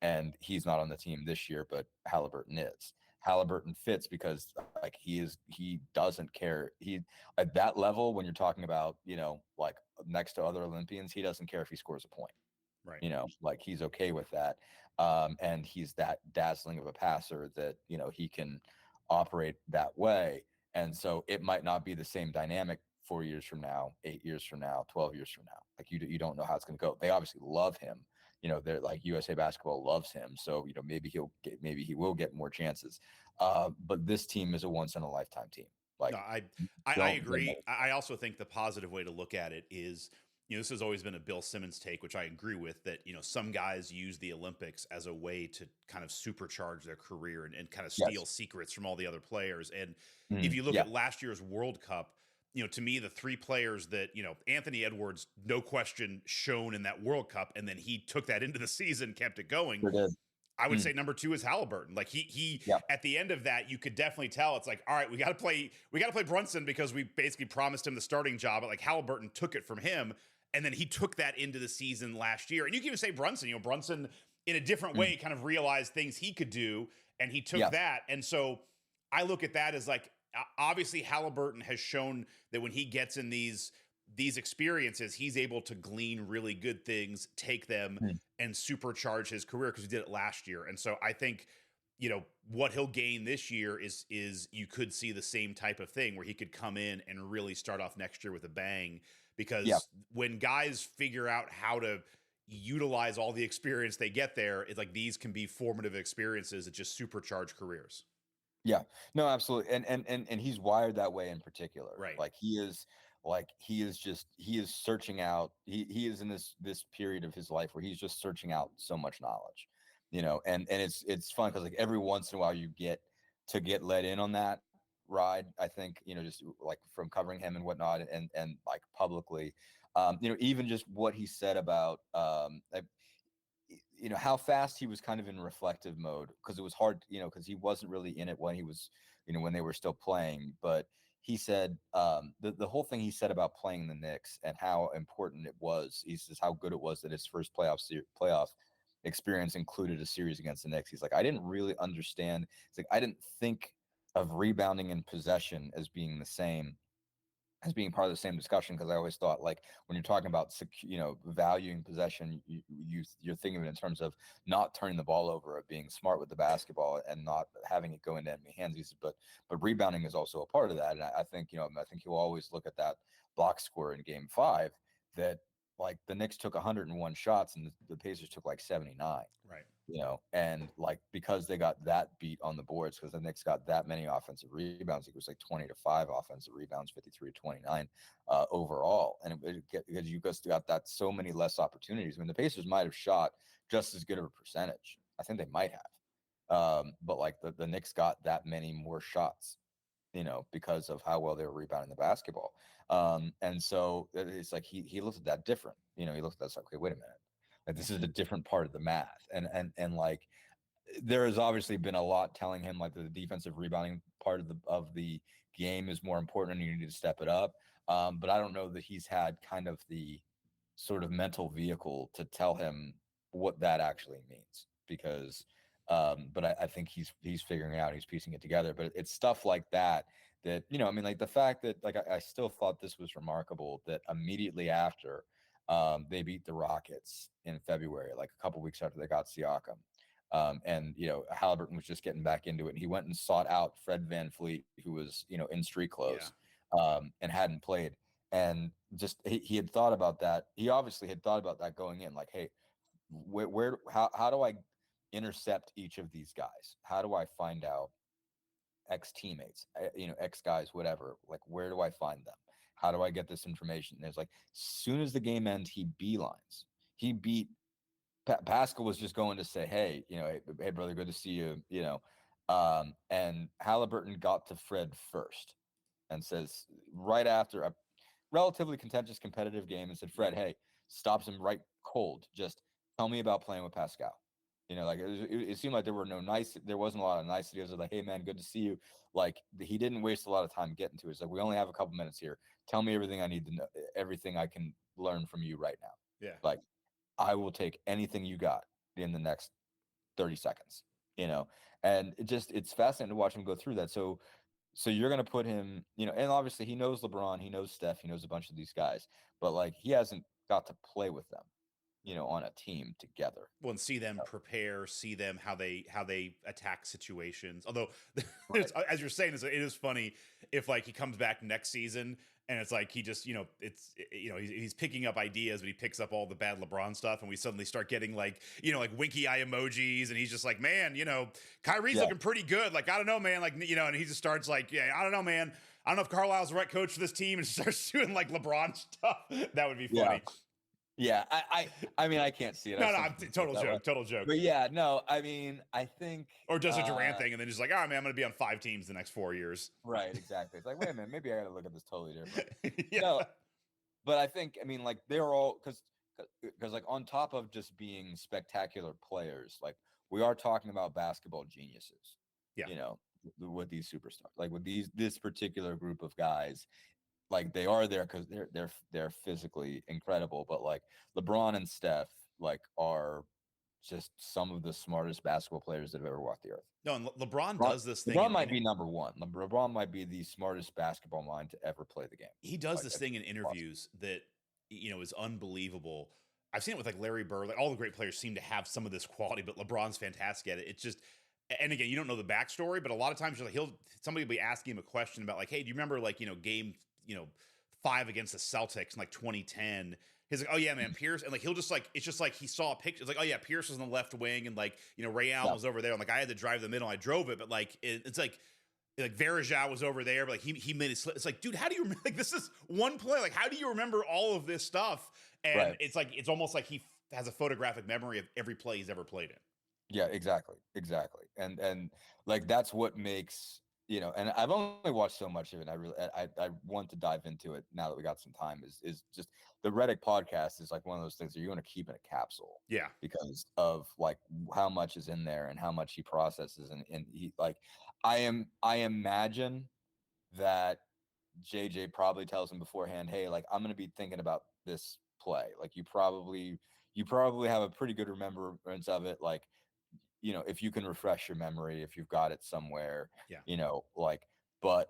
And he's not on the team this year, but Haliburton is. Haliburton fits because like he doesn't care. He at that level, when you're talking about, like next to other Olympians, he doesn't care if he scores a point. Right. Like he's okay with that. And he's that dazzling of a passer that, he can operate that way. And so it might not be the same dynamic 4 years from now, 8 years from now, 12 years from now. Like you don't know how it's going to go. They obviously love him. They're like USA Basketball loves him. So, maybe he will get more chances. But this team is a once in a lifetime team. Like, no, I agree. I also think the positive way to look at it is, this has always been a Bill Simmons take, which I agree with, that, some guys use the Olympics as a way to kind of supercharge their career and kind of steal secrets from all the other players. And if you look at last year's World Cup, to me, the 3 players that, Anthony Edwards, no question, shone in that World Cup, and then he took that into the season, kept it going. I would say number 2 is Haliburton. Like he at the end of that, you could definitely tell it's like, all right, we got to play Brunson because we basically promised him the starting job, but like Haliburton took it from him. And then he took that into the season last year. And you can even say Brunson, Brunson in a different way kind of realized things he could do, and he took that. And so I look at that as like, obviously Haliburton has shown that when he gets in these experiences, he's able to glean really good things, take them and supercharge his career, because he did it last year. And so I think, what he'll gain this year is you could see the same type of thing where he could come in and really start off next year with a bang, because when guys figure out how to utilize all the experience they get there, it's like these can be formative experiences that just supercharge careers. Yeah, no, absolutely. And he's wired that way in particular. Right. Like he is searching out, he is in this period of his life where he's just searching out so much knowledge, and it's fun because like every once in a while you get let in on that ride. I think, just like from covering him and whatnot, and like publicly, even just what he said about, how fast he was kind of in reflective mode, because it was hard, because he wasn't really in it when he was, when they were still playing. But he said, the whole thing he said about playing the Knicks and how important it was, he says how good it was that his first playoff experience included a series against the Knicks. He's like, I didn't really understand. It's like, I didn't think of rebounding and possession as being the same as being part of the same discussion, because I always thought, like, when you're talking about valuing possession, you're thinking of it in terms of not turning the ball over, of being smart with the basketball and not having it go into enemy hands. But rebounding is also a part of that, and I think I think you'll always look at that box score in Game 5, that like the Knicks took 101 shots and the Pacers took like 79. Right. And like, because they got that beat on the boards, because the Knicks got that many offensive rebounds, it was like 20-5 offensive rebounds, 53-29 overall. And because you just got that so many less opportunities. I mean, the Pacers might have shot just as good of a percentage. I think they might have. But like the Knicks got that many more shots, because of how well they were rebounding the basketball. And so it's like he looked at that different. He looked at that, like, okay, wait a minute. Like, this is a different part of the math. And like, there has obviously been a lot telling him like the defensive rebounding part of the game is more important and you need to step it up. But I don't know that he's had kind of the sort of mental vehicle to tell him what that actually means, because but I think he's figuring it out, he's piecing it together. But it's stuff like that I mean, like the fact that, like, I still thought this was remarkable that immediately after they beat the Rockets in February, like a couple weeks after they got Siakam. And Haliburton was just getting back into it, and he went and sought out Fred VanVleet, who was in street clothes, and hadn't played, and just he had thought about that. He obviously had thought about that going in, like, hey, how do I intercept each of these guys? How do I find out X teammates, X guys, whatever? Like, where do I find them? How do I get this information? And it's like, as soon as the game ends, he beelines. He beat Pascal was just going to say, hey, hey brother, good to see you, and Haliburton got to Fred first and says, right after a relatively contentious competitive game, and said, Fred, hey, stops him right cold. Just tell me about playing with Pascal. Like it seemed like there wasn't a lot of niceties. Like, hey man, good to see you. Like, he didn't waste a lot of time getting to it. It's like, we only have a couple minutes here. Tell me everything I need to know, everything I can learn from you right now. Yeah. Like, I will take anything you got in the next 30 seconds, and it's fascinating to watch him go through that. So you're going to put him, and obviously he knows LeBron, he knows Steph, he knows a bunch of these guys, but like, he hasn't got to play with them, on a team together. Well, and see them prepare, see them how they attack situations. Although, Right. as you're saying, it is funny if like he comes back next season and it's like he just he's picking up ideas, but he picks up all the bad LeBron stuff, and we suddenly start getting like like winky eye emojis, and he's just like, man, Kyrie's looking pretty good. Like, I don't know, man. Like, and he just starts like, yeah, I don't know, man. I don't know if Carlisle's the right coach for this team, and starts doing like LeBron stuff. That would be funny. Yeah, I mean, I can't see it. No, total joke. But yeah, no, I mean, I think, or does a Durant thing, and then just like, all right, man, I'm going to be on 5 teams the next 4 years. Right, exactly. It's like, wait a minute, maybe I got to look at this totally different. Yeah. No, but I think, I mean, like, they're all because like, on top of just being spectacular players, like, we are talking about basketball geniuses. Yeah. With these superstars, like with this particular group of guys. Like, they are there because they're physically incredible, but like LeBron and Steph like are just some of the smartest basketball players that have ever walked the earth. No, and LeBron does this thing. LeBron might be number one. LeBron might be the smartest basketball mind to ever play the game. He does this thing in interviews that is unbelievable. I've seen it with like Larry Bird. Like, all the great players seem to have some of this quality, but LeBron's fantastic at it. It's just, and again, you don't know the backstory, but a lot of times you're like, somebody will be asking him a question about like, hey, do you remember like game 5 against the Celtics in like 2010? He's like, oh yeah, man, Pierce. And like, he'll just like, it's just like he saw a picture. It's like, oh yeah, Pierce was on the left wing, and like, Ray Allen was over there. And like, I had to drive the middle. I drove it, but like, it's like Varejao was over there, but like he made it slip. It's like, dude, how do you remember? Like, this is one play. Like, how do you remember all of this stuff? And it's like, it's almost like he has a photographic memory of every play he's ever played in. Yeah, exactly. And like, that's what makes, and I've only watched so much of it. I want to dive into it now that we got some time. Is just the Redick podcast is like one of those things that you're going to keep in a capsule. Yeah, because of like how much is in there and how much he processes, and he like, I imagine that JJ probably tells him beforehand, hey, like, I'm going to be thinking about this play. Like, you probably have a pretty good remembrance of it. Like, if you can refresh your memory, if you've got it somewhere, like, but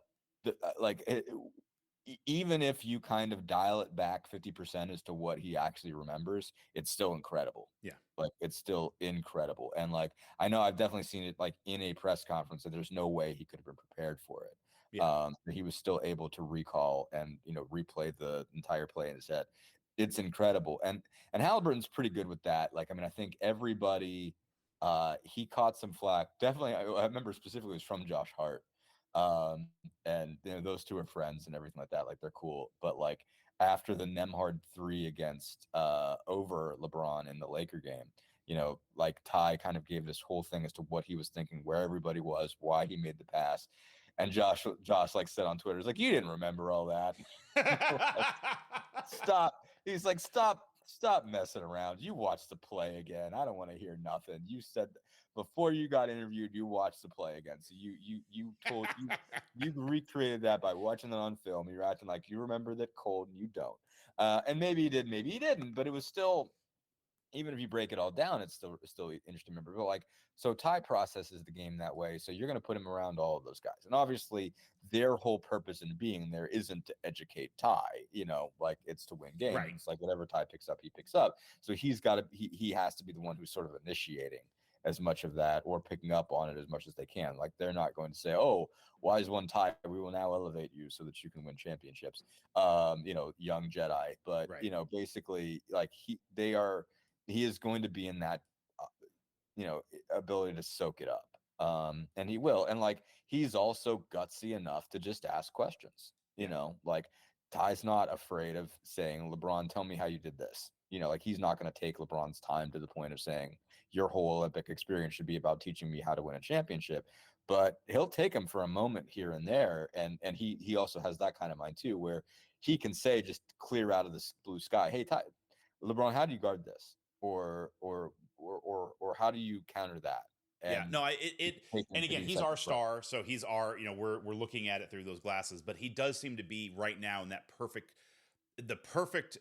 even if you kind of dial it back 50% as to what he actually remembers, it's still incredible. Yeah. Like, it's still incredible. And like, I know I've definitely seen it like in a press conference that there's no way he could have been prepared for it. Yeah. But he was still able to recall and, replay the entire play in his head. It's incredible. And Haliburton's pretty good with that. Like, I mean, I think everybody, he caught some flack. Definitely, I remember specifically it was from Josh Hart. And those two are friends and everything like that. Like, they're cool. But like, after the Nembhard 3 against over LeBron in the Laker game, like Ty kind of gave this whole thing as to what he was thinking, where everybody was, why he made the pass. And Josh like said on Twitter, he's like, you didn't remember all that. Like, stop. He's like, stop messing around. You watch the play again. I don't want to hear nothing. You said before you got interviewed, you watched the play again. So you recreated that by watching it on film. You're acting like you remember that cold and you don't. And maybe you did, maybe you didn't, but it was still, even if you break it all down, it's still interesting to remember. But like, so Ty processes the game that way. So you're going to put him around all of those guys. And obviously their whole purpose in being there isn't to educate Ty, like it's to win games. Right. It's like whatever Ty picks up, he picks up. So he has to be the one who's sort of initiating as much of that or picking up on it as much as they can. Like, they're not going to say, oh, wise one Ty, we will now elevate you so that you can win championships. Young Jedi. But, Right. Basically like he is going to be in that, ability to soak it up. And he will. And like, he's also gutsy enough to just ask questions, like Ty's not afraid of saying, LeBron, tell me how you did this. Like, he's not going to take LeBron's time to the point of saying your whole Olympic experience should be about teaching me how to win a championship. But he'll take him for a moment here and there. And he also has that kind of mind too, where he can say, just clear out of this blue sky, hey, Ty, LeBron, how do you guard this? Or how do you counter that? And and again, he's our star, so he's our, we're looking at it through those glasses, but he does seem to be right now in that the perfect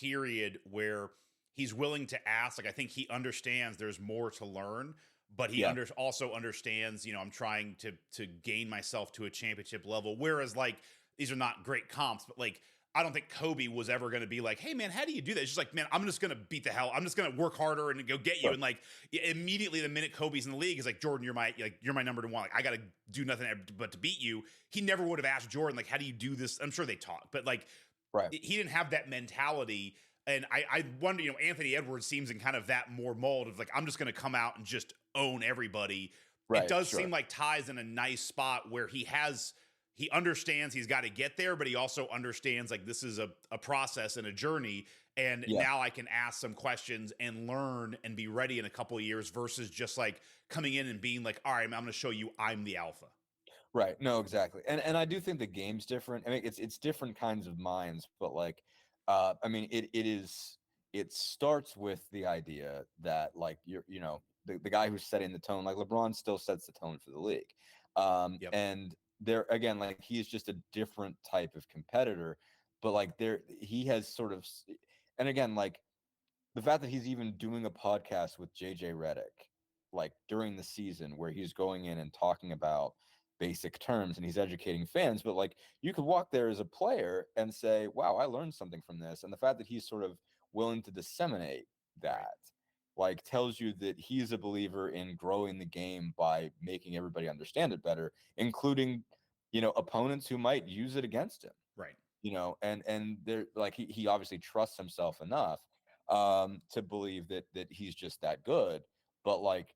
period where he's willing to ask. Like, I think he understands there's more to learn, but he also understands, I'm trying to gain myself to a championship level. Whereas like, these are not great comps, but like, I don't think Kobe was ever going to be like, hey man, how do you do that? It's just like, man, I'm just going to beat the hell. I'm just going to work harder and go get you. And like, immediately the minute Kobe's in the league is like, Jordan, you're my number one. Like, I got to do nothing but to beat you. He never would have asked Jordan, like, how do you do this? I'm sure they talk, but like, he didn't have that mentality. And I wonder, Anthony Edwards seems in kind of that more mold of like, I'm just going to come out and just own everybody. Right, it does seem like Ty's in a nice spot where he understands he's got to get there, but he also understands like this is a process and a journey. And now I can ask some questions and learn and be ready in a couple of years versus just like coming in and being like, all right, I'm going to show you I'm the alpha. Right. No, exactly. And I do think the game's different. I mean, it's different kinds of minds, but like, I mean, it starts with the idea that like, the guy who's setting the tone, like LeBron still sets the tone for the league. And there again, like, he's just a different type of competitor, but like he has sort of, and again, like the fact that he's even doing a podcast with JJ Redick, like during the season where he's going in and talking about basic terms and he's educating fans, but like you could walk there as a player and say, wow, I learned something from this. And the fact that he's sort of willing to disseminate that, like, tells you that he's a believer in growing the game by making everybody understand it better, including, opponents who might use it against him. Right. And they're like, he obviously trusts himself enough to believe that he's just that good, but like,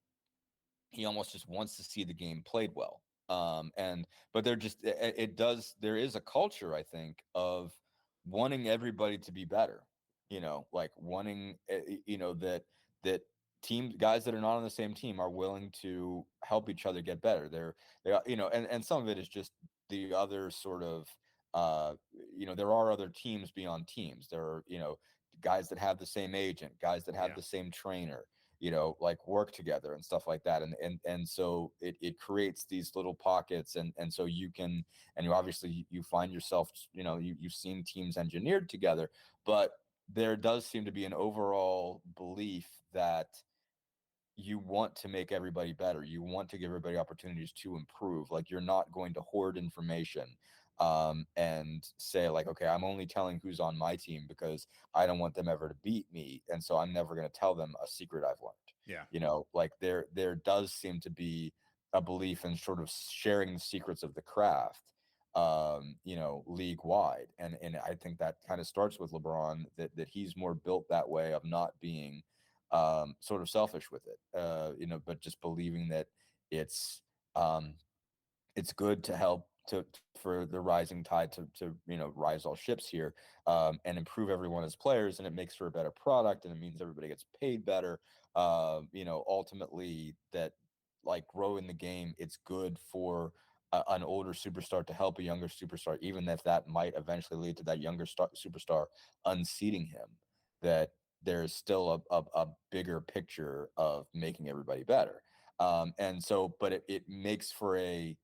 he almost just wants to see the game played well. But there is a culture, I think, of wanting everybody to be better, like wanting, that guys that are not on the same team are willing to help each other get better. And some of it is just the other sort of, there are other teams beyond teams. There are, guys that have the same agent, guys that have the same trainer, like work together and stuff like that. And so it creates these little pockets. And so you obviously you find yourself, you've seen teams engineered together, but there does seem to be an overall belief that you want to make everybody better. You want to give everybody opportunities to improve. Like, you're not going to hoard information. and say like, okay, I'm only telling who's on my team because I don't want them ever to beat me, and so I'm never going to tell them a secret I've learned. Yeah. Like there does seem to be a belief in sort of sharing the secrets of the craft, league wide, and I think that kind of starts with LeBron, that he's more built that way of not being sort of selfish with it, but just believing that it's um, it's good to help for the rising tide to rise all ships here, and improve everyone as players, and it makes for a better product, and it means everybody gets paid better. Ultimately, that like growing the game, it's good for an older superstar to help a younger superstar, even if that might eventually lead to that younger superstar unseating him. That there's still a bigger picture of making everybody better. And so, but it makes for a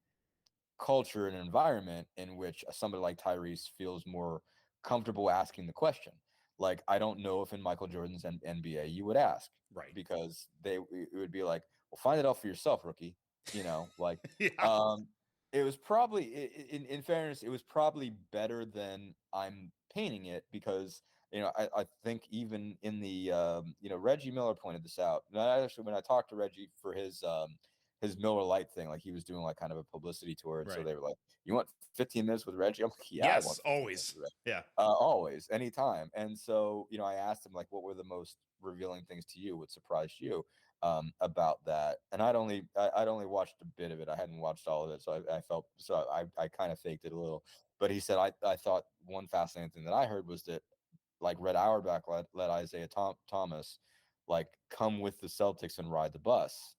culture and environment in which somebody like Tyrese feels more comfortable asking the question. Like, I don't know if in Michael Jordan's NBA you would ask, Right. because it would be like, well, find it out for yourself, rookie. Like, Yeah. it was probably, in fairness, it was probably better than I'm painting it, because I think even in the Reggie Miller pointed this out. And actually, when I talked to Reggie for his Miller Lite thing, like he was doing like kind of a publicity tour, and so Right. they were like, "You want 15 minutes with Reggie?" I'm like, "Yeah, I Yes, want 15 minutes always. with Reggie." Yeah. Always, anytime. And so I asked him like, "What were the most revealing things to you? What surprised you about that?" And I'd only watched a bit of it. I hadn't watched all of it, so I kind of faked it a little. But he said, I thought one fascinating thing that I heard was that like Red Auerbach let Isaiah Thomas like come with the Celtics and ride the bus,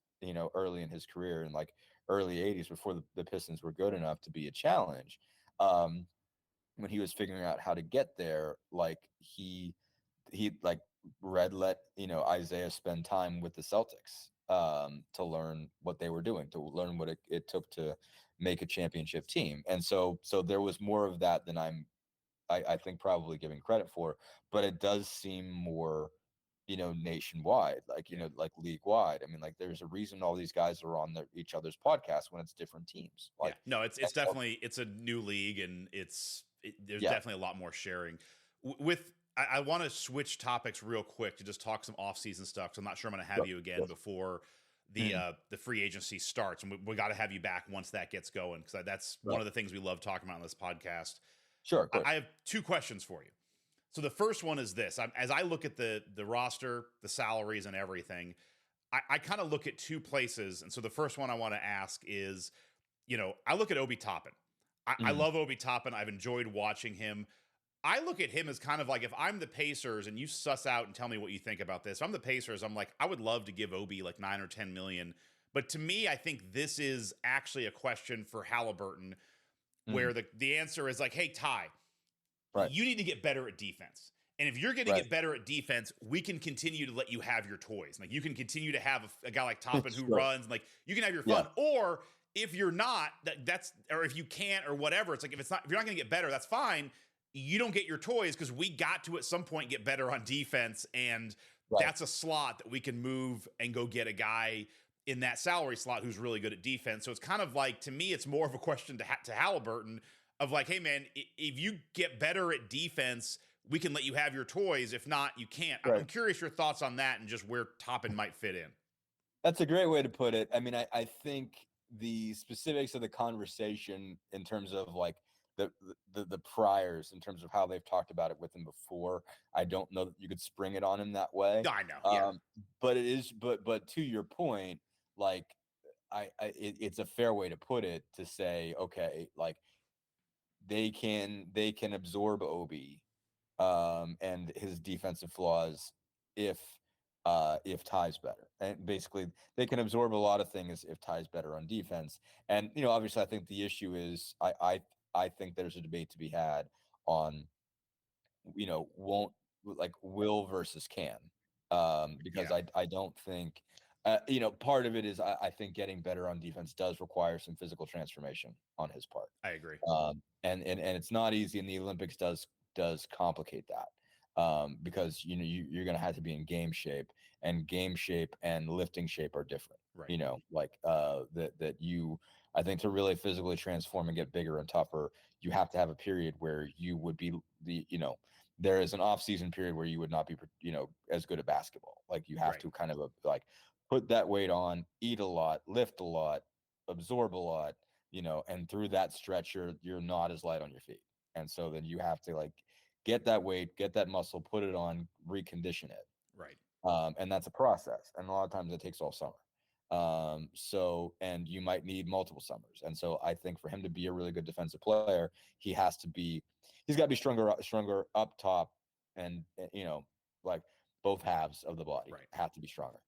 early in his career, in like early 80s, before the Pistons were good enough to be a challenge. When he was figuring out how to get there, like he like Red let Isaiah spend time with the Celtics, to learn what they were doing, to learn what it took to make a championship team. And so there was more of that than I think probably giving credit for, but it does seem more nationwide, like like league wide. I mean, like there's a reason all these guys are on each other's podcasts when it's different teams. Like, yeah. No, it's definitely, it's a new league, and there's definitely a lot more sharing. I want to switch topics real quick to just talk some off-season stuff, because I'm not sure I'm going to have you again before the free agency starts, and we got to have you back once that gets going, because that's one of the things we love talking about on this podcast. Sure, of course. I have two questions for you. So the first one is this: as I look at the roster, the salaries, and everything, I kind of look at two places. And so the first one I want to ask is, I look at Obi Toppin. I love Obi Toppin. I've enjoyed watching him. I look at him as kind of like, if I'm the Pacers, and you suss out and tell me what you think about this. If I'm the Pacers, I'm like, I would love to give Obi like 9 or 10 million. But to me, I think this is actually a question for Haliburton, where the answer is like, hey, Ty, you need to get better at defense. And if you're going to get better at defense, we can continue to let you have your toys. Like, you can continue to have a guy like Toppin who runs, and like you can have your fun. Or if you're not, or if you can't, or whatever, it's like, if you're not going to get better, that's fine. You don't get your toys, because we got to at some point get better on defense, and that's a slot that we can move and go get a guy in that salary slot who's really good at defense. So it's kind of like, to me, it's more of a question to Haliburton of like, hey man, if you get better at defense, we can let you have your toys. If not, you can't. I'm curious your thoughts on that, and just where Toppin might fit in. That's a great way to put it. I mean, I think the specifics of the conversation, in terms of like the priors, in terms of how they've talked about it with him before, I don't know that you could spring it on him that way. I know. Yeah. But it is, but to your point, like it's a fair way to put it, to say, okay, like they can absorb Obi, and his defensive flaws, if Ty's better. And basically they can absorb a lot of things if Ty's better on defense. And obviously I think the issue is, I think there's a debate to be had on won't, like, will versus can, because I don't think part of it is, I think getting better on defense does require some physical transformation on his part. I agree. And it's not easy, and the Olympics does complicate that, because you're going to have to be in game shape, and game shape and lifting shape are different. Right. Like that you I think to really physically transform and get bigger and tougher, you have to have a period where you would be there is an off-season period where you would not be, as good at basketball. Like you have to kind of like put that weight on, eat a lot, lift a lot, absorb a lot, and through that stretch, you're not as light on your feet. And so then you have to like get that weight, get that muscle, put it on, recondition it. Right. And that's a process. And a lot of times it takes all summer. And you might need multiple summers. And so I think for him to be a really good defensive player, he's got to be stronger up top, and like both halves of the body have to be stronger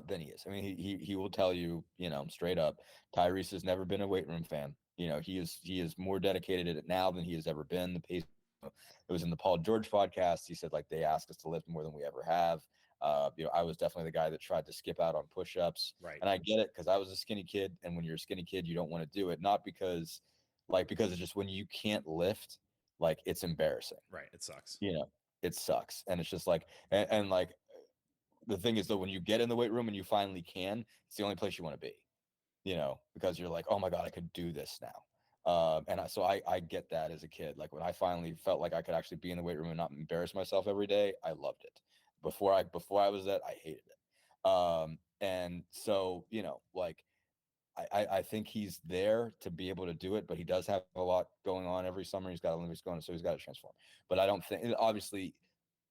than he is. I mean, he will tell you, straight up, Tyrese has never been a weight room fan. He is more dedicated at it now than he has ever been. The pace. It was in the Paul George podcast. He said, like, they asked us to lift more than we ever have. I was definitely the guy that tried to skip out on push-ups. Right. And I get it, because I was a skinny kid. And when you're a skinny kid, you don't want to do it. Not because it's just when you can't lift, like, it's embarrassing. Right. It sucks. It sucks. And it's just like, and like, the thing is, though, when you get in the weight room and you finally can, it's the only place you want to be, because you're like, oh my God, I could do this now. So I get that as a kid. Like when I finally felt like I could actually be in the weight room and not embarrass myself every day, I loved it. Before I was that, I hated it. And so, like I think he's there to be able to do it, but he does have a lot going on every summer. He's got Olympics going, so he's got to transform. But I don't think, obviously,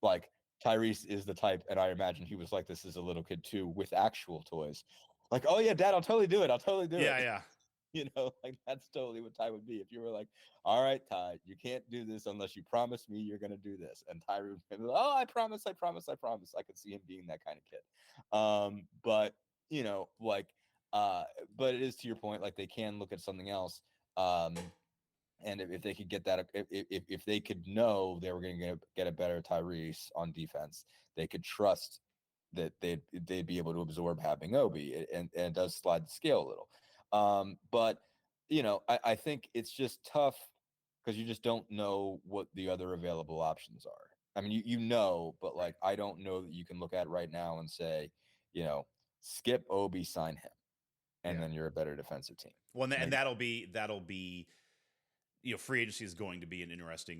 like Tyrese is the type, and I imagine he was like this as a little kid too, with actual toys. Like, oh yeah, Dad, I'll totally do it. I'll totally do it. Yeah. Like that's totally what Ty would be if you were like, all right, Ty, you can't do this unless you promise me you're going to do this. And Ty would be like, oh, I promise. I could see him being that kind of kid. But it is to your point, like they can look at something else. And if they could get that, if they could know they were going to get a better Tyrese on defense, they could trust that they'd be able to absorb having Obi, and it does slide the scale a little. But I think it's just tough because you just don't know what the other available options are. I mean, but like, I don't know that you can look at right now and say, skip Obi, sign him, and then you're a better defensive team. Well, and that'll be, free agency is going to be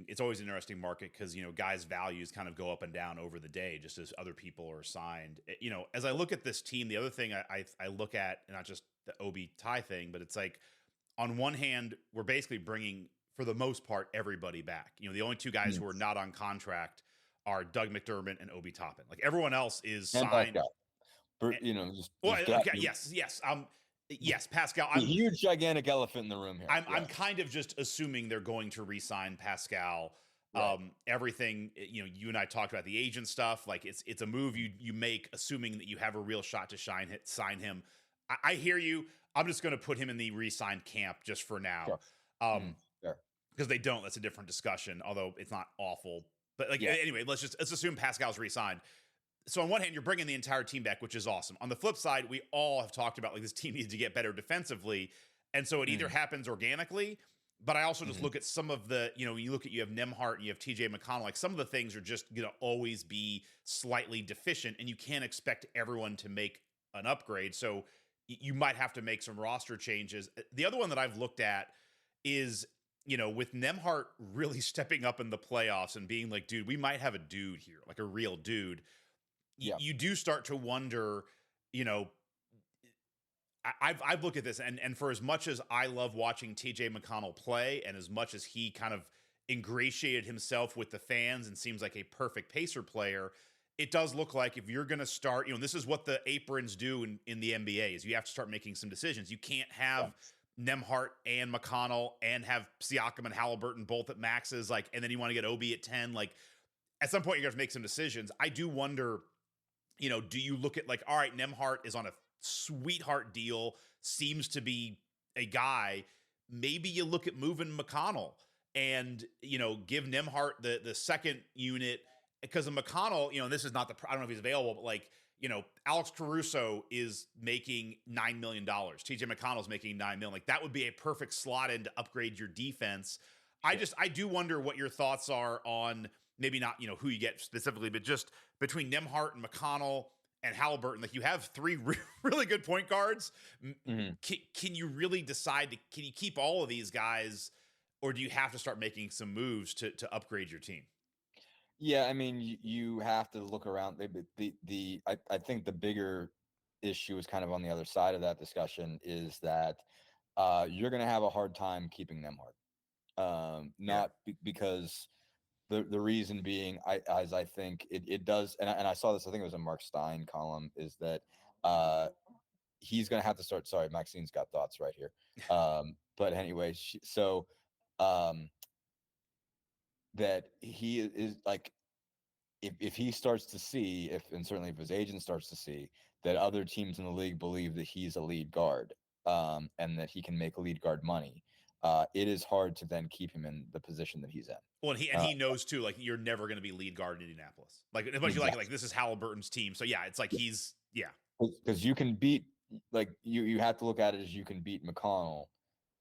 it's always an interesting market because, guys' values kind of go up and down over the day, just as other people are signed. As I look at this team, the other thing I look at, not just the Obi Ty thing, but it's like, on one hand, we're basically bringing, for the most part, everybody back. The only two guys who are not on contract are Doug McDermott and Obi Toppin. Like everyone else is signed. Yes, Pascal. A huge, gigantic elephant in the room here. I'm kind of just assuming they're going to re-sign Pascal. Right. Everything, you and I talked about the agent stuff. Like it's a move you make, assuming that you have a real shot to sign him. I hear you. I'm just going to put him in the re-signed camp just for now. Sure. Because they don't. That's a different discussion. Although it's not awful. But anyway, let's assume Pascal's re-signed. So on one hand, you're bringing the entire team back, which is awesome. On the flip side, we all have talked about like this team needs to get better defensively. And so it either happens organically, but I also just look at some of the, you have Nembhard and you have TJ McConnell. Like some of the things are just going to always be slightly deficient, and you can't expect everyone to make an upgrade. So you might have to make some roster changes. The other one that I've looked at is, with Nembhard really stepping up in the playoffs and being like, dude, we might have a dude here, like a real dude. You do start to wonder, I've looked at this, and for as much as I love watching TJ McConnell play, and as much as he kind of ingratiated himself with the fans and seems like a perfect pacer player, it does look like if you're going to start, this is what the aprons do in the NBA, is you have to start making some decisions. You can't have Nembhard and McConnell and have Siakam and Haliburton both at maxes, like, and then you want to get Obi at 10. Like, at some point, you got to make some decisions. I do wonder, do you look at like, all right, Nembhard is on a sweetheart deal, seems to be a guy. Maybe you look at moving McConnell and, give Nembhard the second unit, because of McConnell, and this is not I don't know if he's available, but like, Alex Caruso is making $9 million. TJ McConnell's making $9 million. Like that would be a perfect slot in to upgrade your defense. I do wonder what your thoughts are on maybe not, who you get specifically, but just between Nembhard and McConnell and Haliburton, like you have three really good point guards. Can you really decide can you keep all of these guys, or do you have to start making some moves to upgrade your team? Yeah, I mean, you have to look around. I think the bigger issue is kind of on the other side of that discussion is that you're going to have a hard time keeping Nembhard. Because the reason being, I think it does, and I saw this. I think it was a Mark Stein column. Is that he's going to have to start. Sorry, Maxine's got thoughts right here. But anyway, that he is like, if he starts to see, and certainly if his agent starts to see that other teams in the league believe that he's a lead guard, and that he can make lead guard money, it is hard to then keep him in the position that he's in. Well, and he knows too, like you're never going to be lead guard in Indianapolis. Like as much as you like this is Haliburton's team, so yeah, it's like he's because you can beat, like you have to look at it as you can beat McConnell,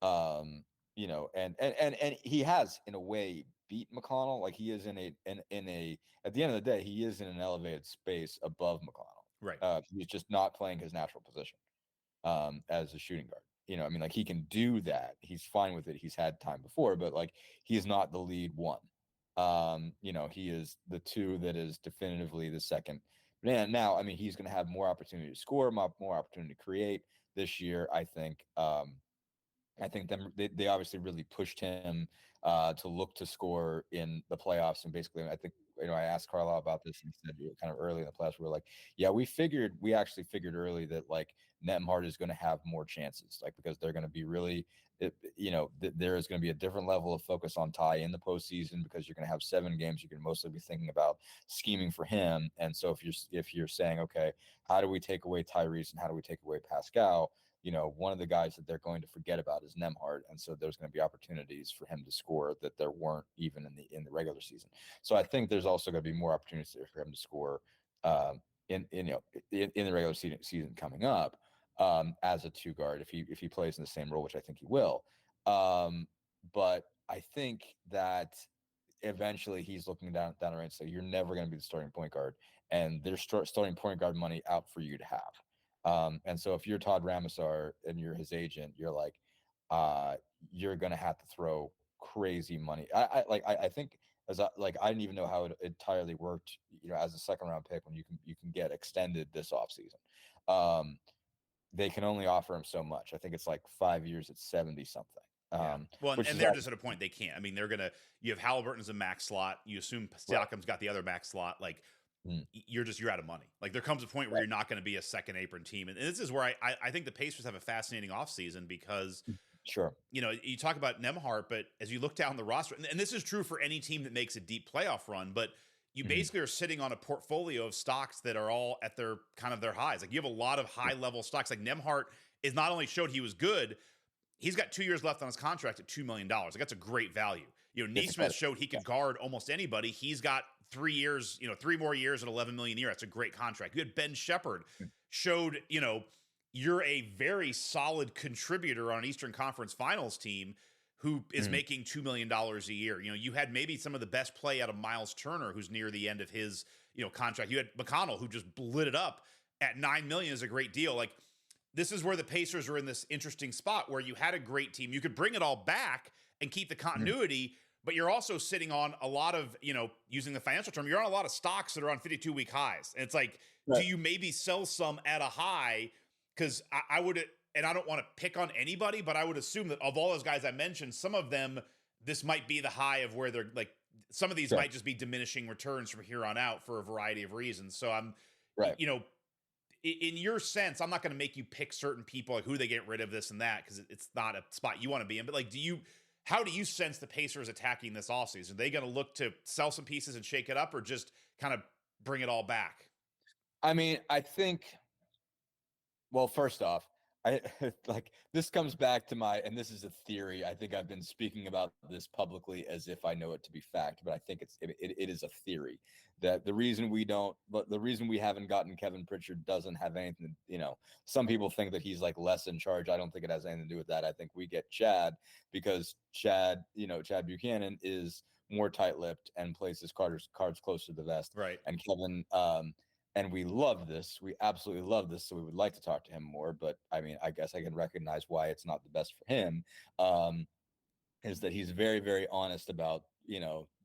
and he has in a way beat McConnell. Like he is in a at the end of the day, he is in an elevated space above McConnell. Right. He's just not playing his natural position as a shooting guard. I mean, like he can do that. He's fine with it. He's had time before, but like he's not the lead one. He is the two that is definitively the second. Man, now, I mean, he's going to have more opportunity to score, more opportunity to create this year. I think they obviously really pushed him to look to score in the playoffs. And basically, I think, I asked Carlisle about this, and he said kind of early in the playoffs, we were like, yeah, we actually figured early that like Nembhard is going to have more chances, like because they're going to be really, there is going to be a different level of focus on Ty in the postseason because you're going to have 7 games. You can mostly be thinking about scheming for him. And so if you're saying, okay, how do we take away Tyrese and how do we take away Pascal? One of the guys that they're going to forget about is Nembhard, and so there's going to be opportunities for him to score that there weren't even in the regular season. So I think there's also going to be more opportunities for him to score in the regular season coming up as a 2 guard if he plays in the same role, which I think he will. But I think that eventually he's looking down the range. So you're never going to be the starting point guard, and there's starting point guard money out for you to have. And so if you're Todd Ramasar and you're his agent, you're like, you're going to have to throw crazy money. I think I didn't even know how it entirely worked, as a second round pick when you can get extended this offseason. They can only offer him so much. I think it's like 5 years at 70 something. Well, and they're just at a point they can't. I mean, you have Haliburton as a max slot. You assume Siakam's got the other max slot. Like, you're out of money. Like there comes a point where you're not going to be a second apron team. And this is where I think the Pacers have a fascinating offseason because you talk about Nembhard, but as you look down the roster, and this is true for any team that makes a deep playoff run, but you basically are sitting on a portfolio of stocks that are all at their highs. Like you have a lot of high level stocks. Like Nembhard is not only showed he was good, he's got 2 years left on his contract at $2 million. Like that's a great value. Neesmith showed he could guard almost anybody. He's got 3 years, 3 more years at $11 million a year. That's a great contract. You had Ben Shepherd showed, you're a very solid contributor on an Eastern Conference Finals team who is making $2 million a year. You had maybe some of the best play out of Myles Turner, who's near the end of his, contract. You had McConnell, who just lit it up at $9 million is a great deal. Like this is where the Pacers are in this interesting spot where you had a great team. You could bring it all back and keep the continuity, but you're also sitting on a lot of, using the financial term, you're on a lot of stocks that are on 52-week highs. And it's like, do you maybe sell some at a high? Because I would, and I don't want to pick on anybody, but I would assume that of all those guys I mentioned, some of them, this might be the high of where they're like, some of these might just be diminishing returns from here on out for a variety of reasons. So I'm, in your sense, I'm not going to make you pick certain people, like who they get rid of this and that, because it's not a spot you want to be in. But like, how do you sense the Pacers attacking this offseason? Are they going to look to sell some pieces and shake it up, or just kind of bring it all back? I mean, I think, well, first off, I like this comes back to and this is a theory. I think I've been speaking about this publicly as if I know it to be fact, but I think it is a theory that the reason we haven't gotten Kevin Pritchard doesn't have anything, some people think that he's like less in charge. I don't think it has anything to do with that. I think we get Chad because Chad Buchanan is more tight-lipped and plays his cards close to the vest. Right. And Kevin, and we love this. We absolutely love this. So we would like to talk to him more. But I mean, I guess I can recognize why it's not the best for him. Is that he's very, very honest about,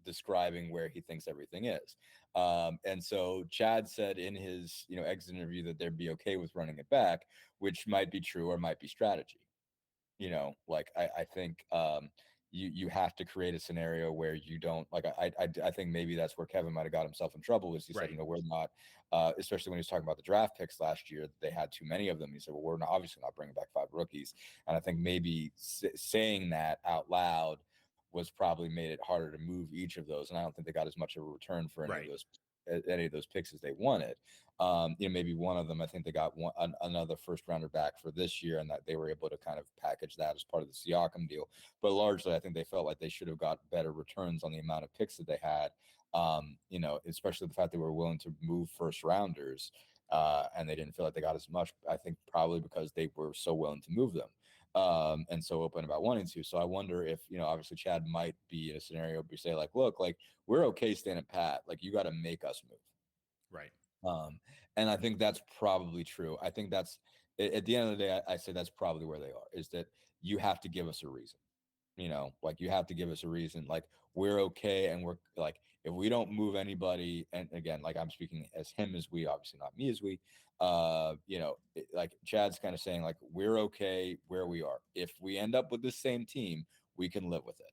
describing where he thinks everything is. And so Chad said in his, exit interview that they'd be okay with running it back, which might be true or might be strategy. I think you have to create a scenario where you don't I think maybe that's where Kevin might have got himself in trouble, is he said, we're not, especially when he was talking about the draft picks last year, they had too many of them. He said, well, we're obviously not bringing back 5 rookies. And I think maybe saying that out loud was probably made it harder to move each of those. And I don't think they got as much of a return for any of those picks as they wanted. Maybe one of them, I think they got another first rounder back for this year, and that they were able to kind of package that as part of the Siakam deal. But largely, I think they felt like they should have got better returns on the amount of picks that they had. Especially the fact they were willing to move first rounders, and they didn't feel like they got as much. I think probably because they were so willing to move them. And so open about wanting to. So I wonder if, obviously Chad might be in a scenario where we say, like, look, like, we're okay standing pat. Like, you got to make us move. Right. And I think that's probably true. I think that's, at the end of the day, I say that's probably where they are, is that you have to give us a reason. You have to give us a reason. Like, we're okay. And we're like, if we don't move anybody, and again, like, I'm speaking as him as we, obviously not me as we, like Chad's kind of saying, like, we're okay where we are. If we end up with the same team, we can live with it.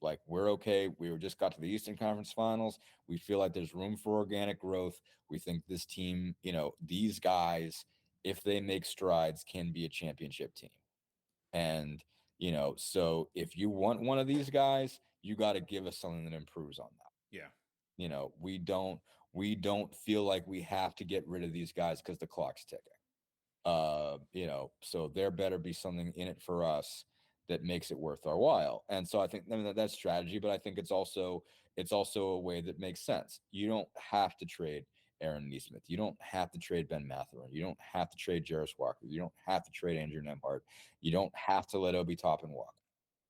Like, we're okay. We just got to the Eastern Conference Finals. We feel like there's room for organic growth. We think this team, these guys, if they make strides, can be a championship team. And, so if you want one of these guys, you got to give us something that improves on that. Yeah. We don't feel like we have to get rid of these guys because the clock's ticking. So there better be something in it for us that makes it worth our while. And so I think that's strategy, but I think it's also a way that makes sense. You don't have to trade Aaron Nesmith. You don't have to trade Ben Mathurin. You don't have to trade Jarris Walker. You don't have to trade Andrew Nembhard. You don't have to let Obi Toppin walk.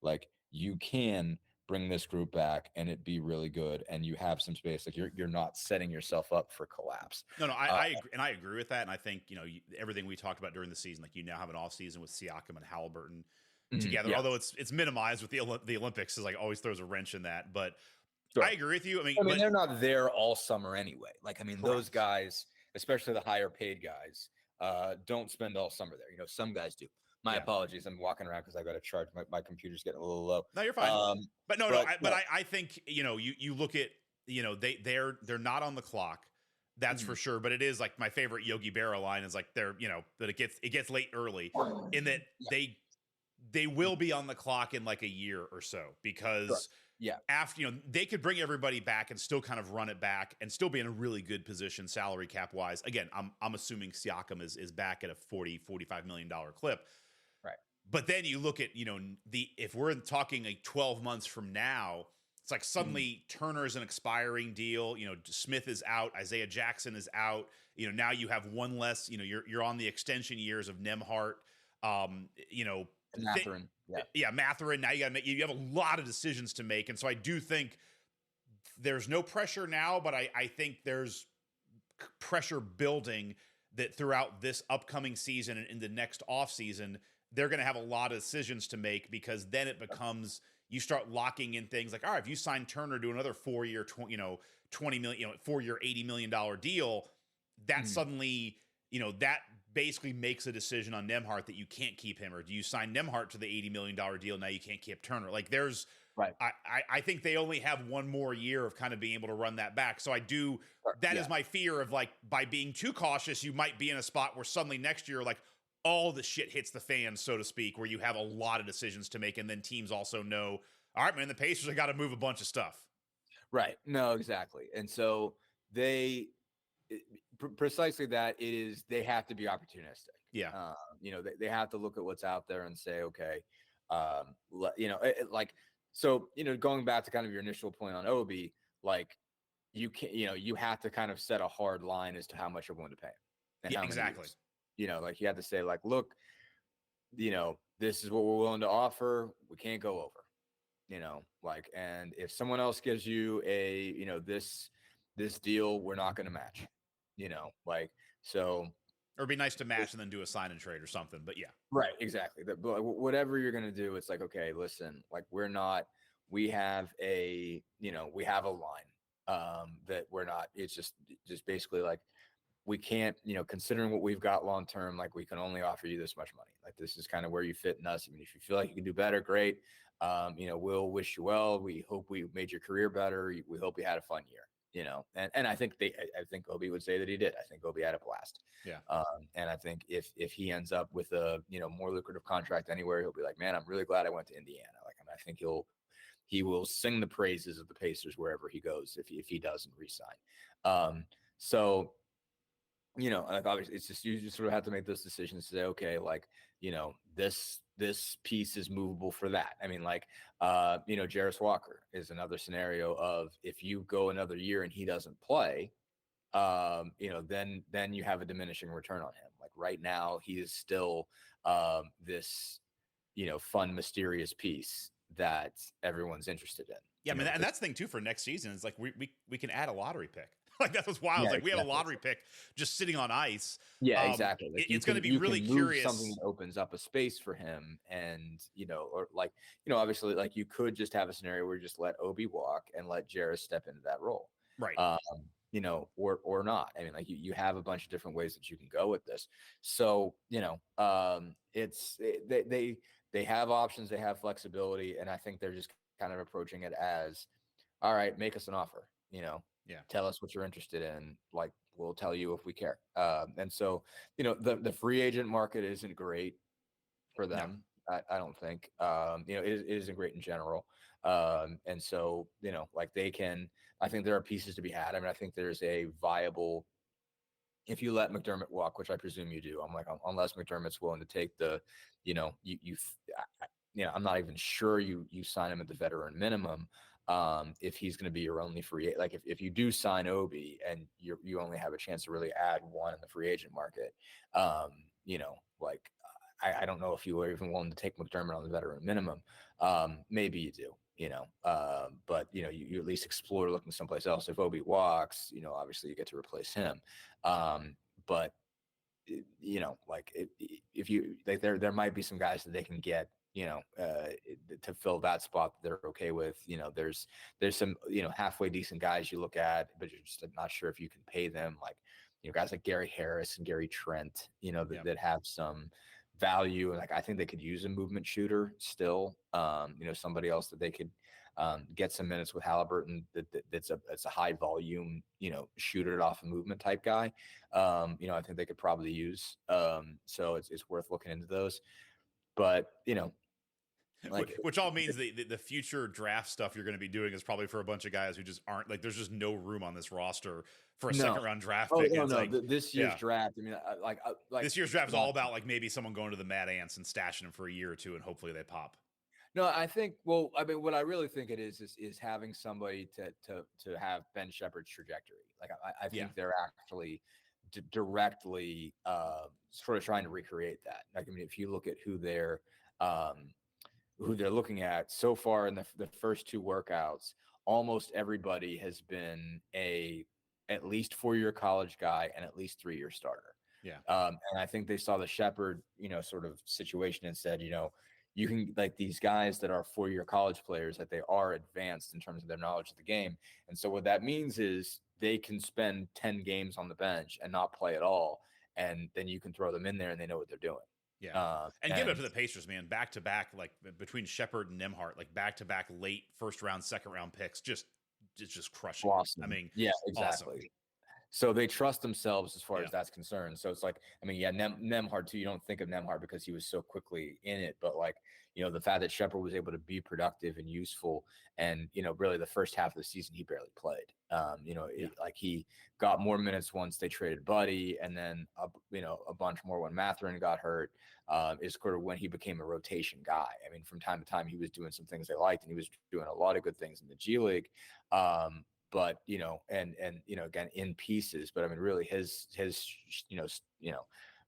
Like, you can bring this group back and it be really good, and you have some space. Like, you're not setting yourself up for collapse. No, I agree, and I agree with that. And I think, everything we talked about during the season, like, you now have an off season with Siakam and Haliburton together, although it's minimized with the Olympics, is like always throws a wrench in that. But sure. I agree with you. I mean, they're not there all summer anyway. Like, those guys, especially the higher paid guys, don't spend all summer there. Some guys do. My apologies. I'm walking around because I got to charge. My computer's getting a little low. No, you're fine. I think, you look at, they're not on the clock. That's for sure. But it is like my favorite Yogi Berra line is like, they're, that it gets late early in that they will be on the clock in like a year or so, because after, they could bring everybody back and still kind of run it back and still be in a really good position salary cap wise. Again, I'm assuming Siakam is back at a $40-45 million clip. Right. But then you look at, if we're talking like 12 months from now, it's like suddenly Turner is an expiring deal. Smith is out. Isaiah Jackson is out. Now you have one less, you're on the extension years of Nembhard. Mathurin. Mathurin. Now you have a lot of decisions to make. And so I do think there's no pressure now, but I think there's pressure building that throughout this upcoming season and in the next offseason, they're going to have a lot of decisions to make, because then it becomes, you start locking in things like, all right, if you sign Turner to another 4-year, $20 million, 4-year, $80 million deal, that suddenly, that basically makes a decision on Nembhard that you can't keep him, or do you sign Nembhard to the $80 million deal? Now you can't keep Turner. Like, there's, right. I think they only have one more year of kind of being able to run that back. So I do, that is my fear of, like, by being too cautious, you might be in a spot where suddenly next year, like, all the shit hits the fan, so to speak, where you have a lot of decisions to make. And then teams also know, all right, man, the Pacers have got to move a bunch of stuff. Right. No, exactly. And so precisely that it is, they have to be opportunistic. Yeah. They have to look at what's out there and say, okay, going back to kind of your initial point on Obi, like, you can, you have to kind of set a hard line as to how much you're willing to pay him. And Exactly. Like, you have to say, like, look, this is what we're willing to offer. We can't go over, and if someone else gives you a, this deal, we're not going to match, like, so. Or it'd be nice to match and then do a sign and trade or something. But yeah. Right, exactly. Whatever you're gonna do, it's like, okay, listen, like we have a line that we're not. It's just basically like we can't, considering what we've got long term, like we can only offer you this much money. Like this is kind of where you fit in us. I mean, if you feel like you can do better, great. We'll wish you well. We hope we made your career better. We hope you had a fun year. And I think Obi would say that he did. I think Obi had a blast. Yeah. And I think if he ends up with a, more lucrative contract anywhere, he'll be like, man, I'm really glad I went to Indiana. Like, and I think he will sing the praises of the Pacers wherever he goes if he doesn't resign. So, like obviously it's just, you just sort of have to make those decisions to say, okay, like, this piece is movable for that. I mean, like, Jarris Walker is another scenario of if you go another year and he doesn't play, then you have a diminishing return on him. Like right now, he is still this, fun, mysterious piece that everyone's interested in. Yeah, I mean, and that's the thing too for next season. It's like we can add a lottery pick. Like that's what's wild. Yeah, like we have a lottery pick just sitting on ice. Yeah, exactly. Like it's going to be really curious. Something that opens up a space for him, and or like obviously, like you could just have a scenario where you just let Obi walk and let Jarris step into that role, right? Or not. I mean, like you have a bunch of different ways that you can go with this. So they have options, they have flexibility, and I think they're just kind of approaching it as, all right, make us an offer. Yeah. Tell us what you're interested in. Like, we'll tell you if we care. And so, the free agent market isn't great for them. No. I don't think, it isn't great in general. And so, like I think there are pieces to be had. I mean, I think there's a viable, if you let McDermott walk, which I presume you do, I'm like, unless McDermott's willing to take the, I'm not even sure you sign him at the veteran minimum. If he's going to be your only free agent, like if you do sign Obi and you only have a chance to really add one in the free agent market, like I don't know if you were even willing to take McDermott on the veteran minimum. Maybe you do, but you at least explore looking someplace else. If Obi walks, obviously you get to replace him. But like if you like, there might be some guys that they can get, to fill that spot that they're okay with. There's some, halfway decent guys you look at, but you're just not sure if you can pay them. Like, guys like Gary Harris and Gary Trent, that have some value. And like, I think they could use a movement shooter still, somebody else that they could get some minutes with Haliburton. That's a high volume, shoot it off a movement type guy. I think they could probably use. So it's worth looking into those. But like, which all means the future draft stuff you're going to be doing is probably for a bunch of guys who just aren't, like, there's just no room on this roster for a second round draft pick. No, like, this year's draft. I mean, like this year's draft is all about like maybe someone going to the Mad Ants and stashing them for a year or two, and hopefully they pop. No, I think. Well, I mean, what I really think it is having somebody to have Ben Shepherd's trajectory. Like, I think they're actually directly sort of trying to recreate that. Like, I mean, if you look at who they're looking at so far in the first two workouts, almost everybody has been at least 4-year college guy and at least 3-year starter. Yeah. And I think they saw the Shepherd, sort of situation and said, you can, like, these guys that are 4-year college players, that they are advanced in terms of their knowledge of the game. And so what that means is they can spend 10 games on the bench and not play at all. And then you can throw them in there and they know what they're doing. Yeah. And give it up to the Pacers, man. Back to back, like between Shepherd and Nembhard, like back to back late first round, second round picks, just crushing. Awesome. I mean, yeah, exactly. Awesome. So they trust themselves as far as that's concerned. So it's like, I mean, Nembhard too. You don't think of Nembhard because he was so quickly in it, but like, the fact that Shepherd was able to be productive and useful, and really the first half of the season he barely played. Like he got more minutes once they traded Buddy, and then a bunch more when Mathurin got hurt. Is sort of when he became a rotation guy. I mean, from time to time he was doing some things they liked, and he was doing a lot of good things in the G League. But and again in pieces. But I mean, really his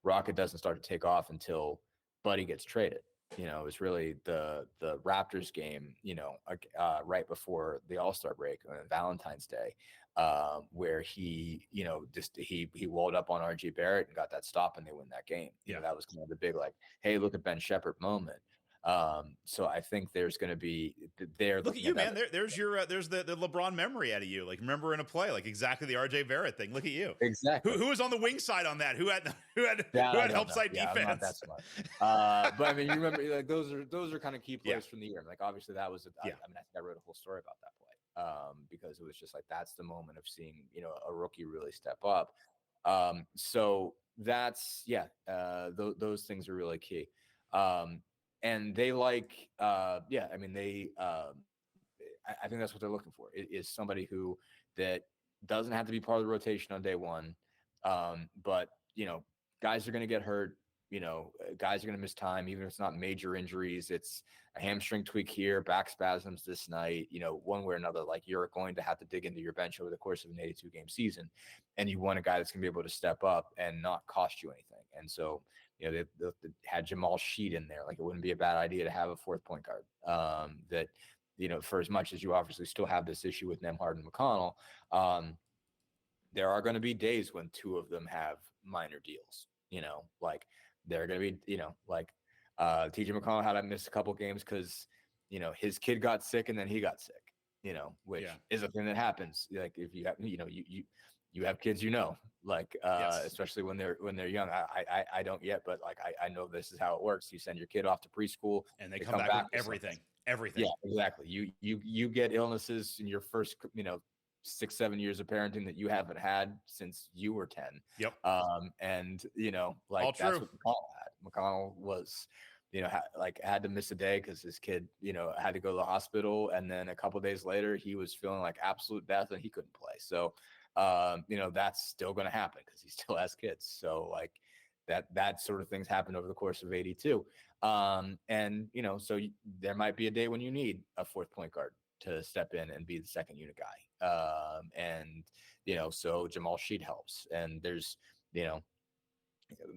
rocket doesn't start to take off until Buddy gets traded. It was really the Raptors game, right before the All-Star break on Valentine's Day, where he, he walled up on RJ Barrett and got that stop and they win that game. That was kind of the big, like, hey, look at Ben Shepherd moment. So I think there's going to be there. Look at you, man. There's the LeBron memory out of you. Like, remember in a play, like exactly the RJ Barrett thing. Look at you. Exactly. Who was on the wing side on that? Who had help side defense? I'm not that smart. But I mean, you remember, like, those are kind of key plays from the year. Like, obviously that was, I think I wrote a whole story about that play, because it was just like, that's the moment of seeing, a rookie really step up. So that's, those things are really key. And they like, I think that's what they're looking for, is somebody who that doesn't have to be part of the rotation on day one. But, guys are going to get hurt, guys are going to miss time, even if it's not major injuries. It's a hamstring tweak here, back spasms this night, one way or another. Like, you're going to have to dig into your bench over the course of an 82 game season. And you want a guy that's going to be able to step up and not cost you anything. And so, they had Jamal Sheed in there. Like, it wouldn't be a bad idea to have a fourth point guard, that, for as much as you obviously still have this issue with Nembhard and McConnell, there are going to be days when two of them have minor deals, like they're going to be, TJ McConnell had to miss a couple games because, his kid got sick and then he got sick, which is a thing that happens. Like, if you have, you have kids, like, especially when they're young. I don't yet, but like, I know this is how it works. You send your kid off to preschool and they come back with everything. Yeah, exactly. You get illnesses in your first, 6-7 years of parenting that you haven't had since you were 10. Yep. And like, all that's true. what McConnell had. McConnell was, had to miss a day because his kid, had to go to the hospital. And then a couple of days later, he was feeling like absolute death and he couldn't play. So, that's still going to happen because he still has kids. So like that sort of things happen over the course of 82. And, so there might be a day when you need a fourth point guard to step in and be the second unit guy. And, so Jamal Sheed helps. And there's,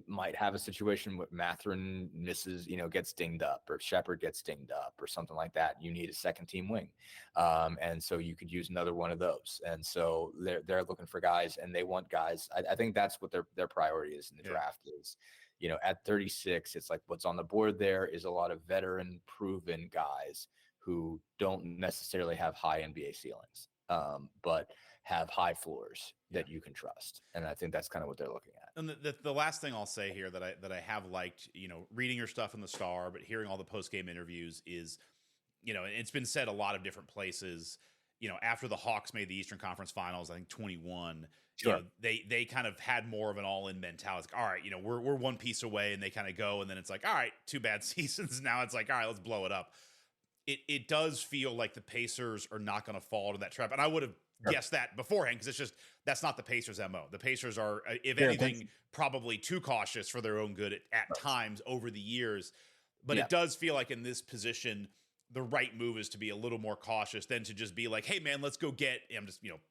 might have a situation where Mathurin misses, gets dinged up, or Shepherd gets dinged up or something like that. You need a second team wing. And so you could use another one of those. And so they're looking for guys, and they want guys. I think that's what their priority is in the draft is, at 36, it's like what's on the board there is a lot of veteran proven guys who don't necessarily have high NBA ceilings, but have high floors that you can trust. And I think that's kind of what they're looking at. And the last thing I'll say here that I have liked, reading your stuff in the Star, but hearing all the post-game interviews is, it's been said a lot of different places, after the Hawks made the Eastern Conference Finals, I think 21, sure. They kind of had more of an all-in mentality. It's like, all right, we're one piece away, and they kind of go, and then it's like, all right, 2 bad seasons. Now it's like, all right, let's blow it up. It does feel like the Pacers are not going to fall into that trap. And I would have guessed that beforehand, because that's not the Pacers' MO. The Pacers are, if anything, probably too cautious for their own good at times over the years. But it does feel like in this position, the right move is to be a little more cautious than to just be like, hey, man, let's go get,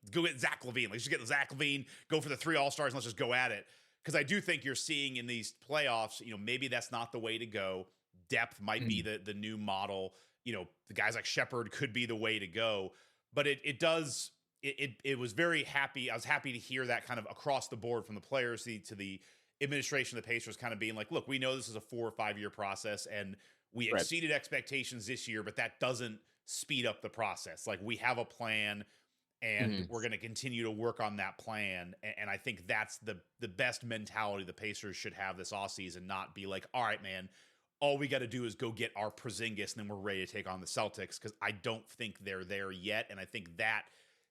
go get Zach LaVine. Let's just get Zach LaVine, go for the 3 All-Stars, and let's just go at it. Because I do think you're seeing in these playoffs, maybe that's not the way to go. Depth might be the new model. The guys like Shepherd could be the way to go. But it was very happy. I was happy to hear that kind of across the board from the players to the administration of the Pacers kind of being like, look, we know this is a 4 or 5 year process, and we exceeded expectations this year, but that doesn't speed up the process. Like, we have a plan, and we're going to continue to work on that plan. And I think that's the best mentality the Pacers should have this offseason, not be like, all right, man, all we got to do is go get our Porzingis, and then we're ready to take on the Celtics, because I don't think they're there yet. And I think that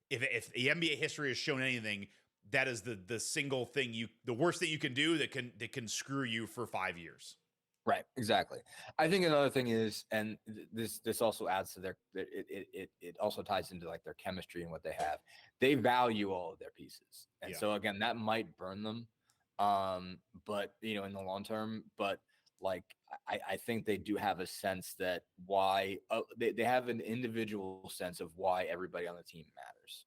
if the NBA history has shown anything, that is the single thing the worst thing you can do that can screw you for 5 years. Right. Exactly. I think another thing is, and this also adds to it also ties into like their chemistry and what they have. They value all of their pieces. And so again, that might burn them. But in the long term, but like, I think they do have a sense that why they have an individual sense of why everybody on the team matters,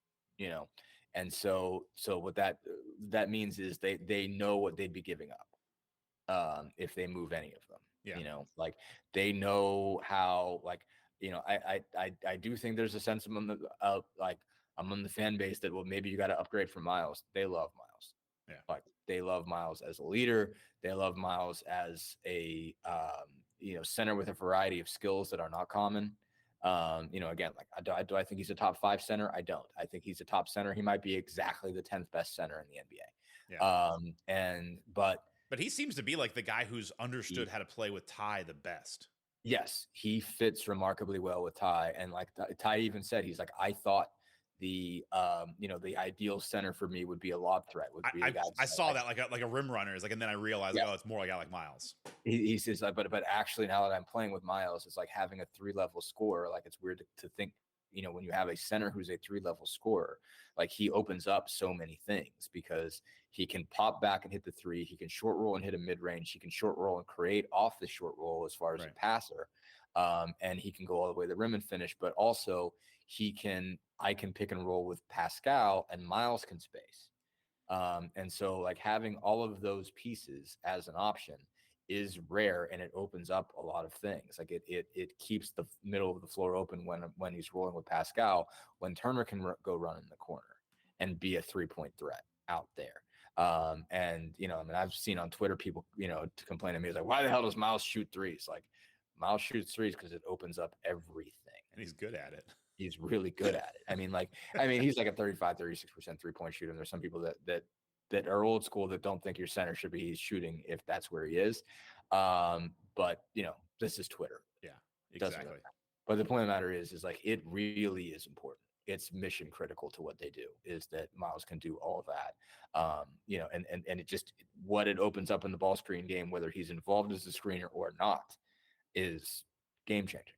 and so what that means is they know what they'd be giving up if they move any of them. Like, they know how, like, I do think there's a sense of like among the fan base that, well, maybe you got to upgrade from Myles. They love Myles. Yeah. Like they love Myles as a leader. They love Myles as a center with a variety of skills that are not common. Again, like do I think he's a top 5 center? I don't. I think he's a top center. He might be exactly the 10th best center in the NBA. Yeah. But he seems to be like the guy who's understood how to play with Ty the best. Yes, he fits remarkably well with Ty. And like Ty even said, he's like, I thought the ideal center for me would be a lob threat. I saw that like a rim runner. It's like, and then I realized, it's more like a guy like Myles. He says, but actually now that I'm playing with Myles, it's like having a 3-level scorer. Like it's weird to think, when you have a center who's a 3-level scorer, like he opens up so many things because he can pop back and hit the 3. He can short roll and hit a mid range. He can short roll and create off the short roll as far as a passer. And he can go all the way to the rim and finish, but also I can pick and roll with Pascal and Myles can space. And so like having all of those pieces as an option is rare, and it opens up a lot of things. Like it keeps the middle of the floor open when he's rolling with Pascal, when Turner can go run in the corner and be a 3-point threat out there. I've seen on Twitter people, to complain to me, it's like, why the hell does Myles shoot threes? Like Myles shoots threes because it opens up everything. And he's good at it. He's really good at it. He's like a 35, 36% 3-point shooter. And there's some people that are old school that don't think your center should be shooting if that's where he is. But this is Twitter. Yeah, exactly. But the point of the matter is like, it really is important. It's mission critical to what they do, is that Myles can do all of that. And it just, what it opens up in the ball screen game, whether he's involved as a screener or not, is game changing.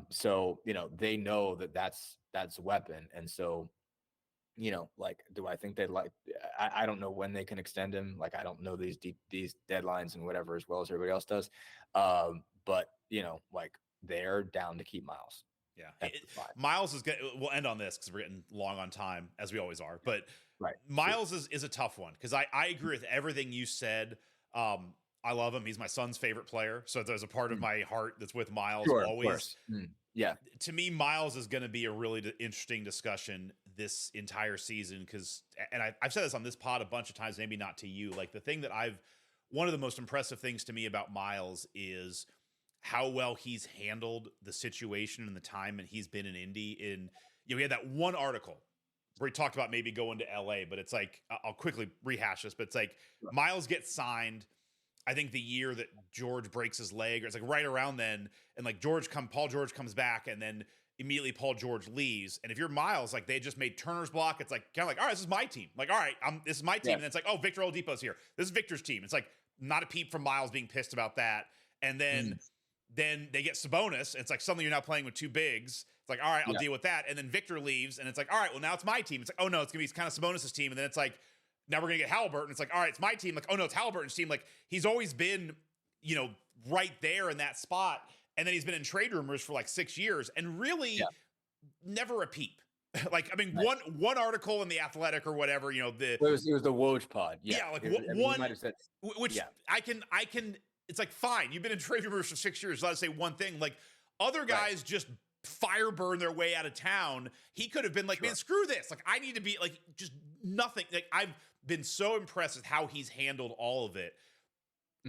So they know that's a weapon. And so, like, do I think I don't know when they can extend him. Like, I don't know these deadlines and whatever as well as everybody else does. But like they're down to keep Myles. Yeah. Myles is good. We'll end on this because we're getting long on time, as we always are, but right. Myles is a tough one. Cause I agree with everything you said. I love him. He's my son's favorite player. So there's a part of my heart that's with Myles always. Yeah. To me, Myles is going to be a really interesting discussion this entire season. And I've said this on this pod a bunch of times, maybe not to you. Like one of the most impressive things to me about Myles is how well he's handled the situation and the time and he's been in Indy. We had that one article where he talked about maybe going to LA, but it's like, I'll quickly rehash this, but it's like Myles gets signed, I think the year that George breaks his leg, or it's like right around then. And like Paul George comes back, and then immediately Paul George leaves. And if you're Myles, like they just made Turner's block. It's like kind of like, all right, this is my team. Like, all right, this is my team. Yeah. And then it's like, oh, Victor Oladipo's here. This is Victor's team. It's like not a peep from Myles being pissed about that. And then they get Sabonis. And it's like suddenly you're now playing with 2 bigs. It's like, all right, I'll deal with that. And then Victor leaves, and it's like, all right, well now it's my team. It's like, oh no, it's gonna be kind of Sabonis' team. And then it's like, now we're going to get Haliburton. It's like, all right, it's my team. Like, oh no, it's Haliburton's team. Like he's always been, right there in that spot. And then he's been in trade rumors for like 6 years and really never a peep. Like, I mean, one article in the Athletic or whatever, it was the Woj pod. Yeah. Like which I can, it's like, fine. You've been in trade rumors for 6 years. Let's say one thing, like other guys just fire burn their way out of town. He could have been like, man, screw this. Like I need to be like, just nothing. Like I've been so impressed with how he's handled all of it.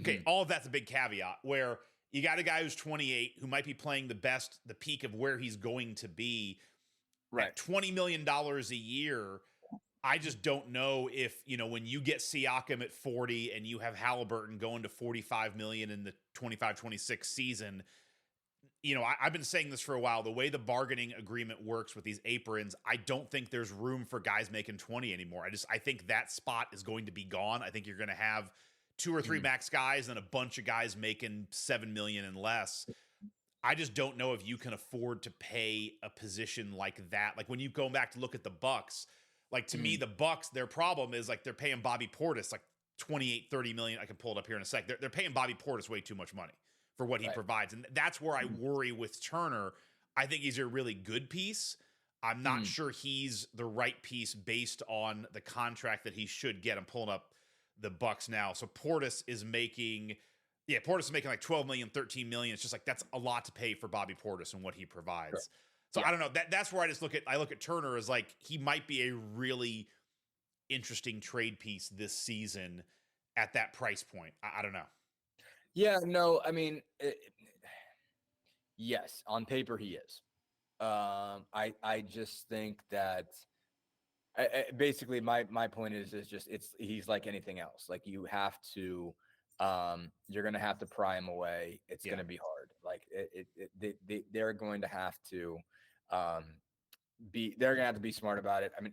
Okay. All of that's a big caveat where you got a guy who's 28 who might be playing the peak of where he's going to be at $20 million a year. I just don't know if, when you get Siakam at 40 and you have Haliburton going to 45 million in the 25-26 season, I've been saying this for a while. The way the bargaining agreement works with these aprons, I don't think there's room for guys making 20 anymore. I think that spot is going to be gone. I think you're going to have 2 or 3 max guys and a bunch of guys making 7 million and less. I just don't know if you can afford to pay a position like that. Like when you go back to look at the Bucks, like to me, the Bucks, their problem is like they're paying Bobby Portis like 28, 30 million. I can pull it up here in a sec. They're paying Bobby Portis way too much money for what he provides. And that's where I worry with Turner. I think he's a really good piece. I'm not sure he's the right piece based on the contract that he should get. I'm pulling up the Bucks now. So Portis is making like 12 million, 13 million. It's just like, that's a lot to pay for Bobby Portis and what he provides. So I don't know. That's where I look at Turner as like he might be a really interesting trade piece this season at that price point. I don't know. Yeah, no, I mean, yes, on paper he is. I just think that basically my point is just he's like anything else. Like you have to, you're gonna have to pry him away. It's gonna be hard. Like they're going to have to they're gonna have to be smart about it. I mean,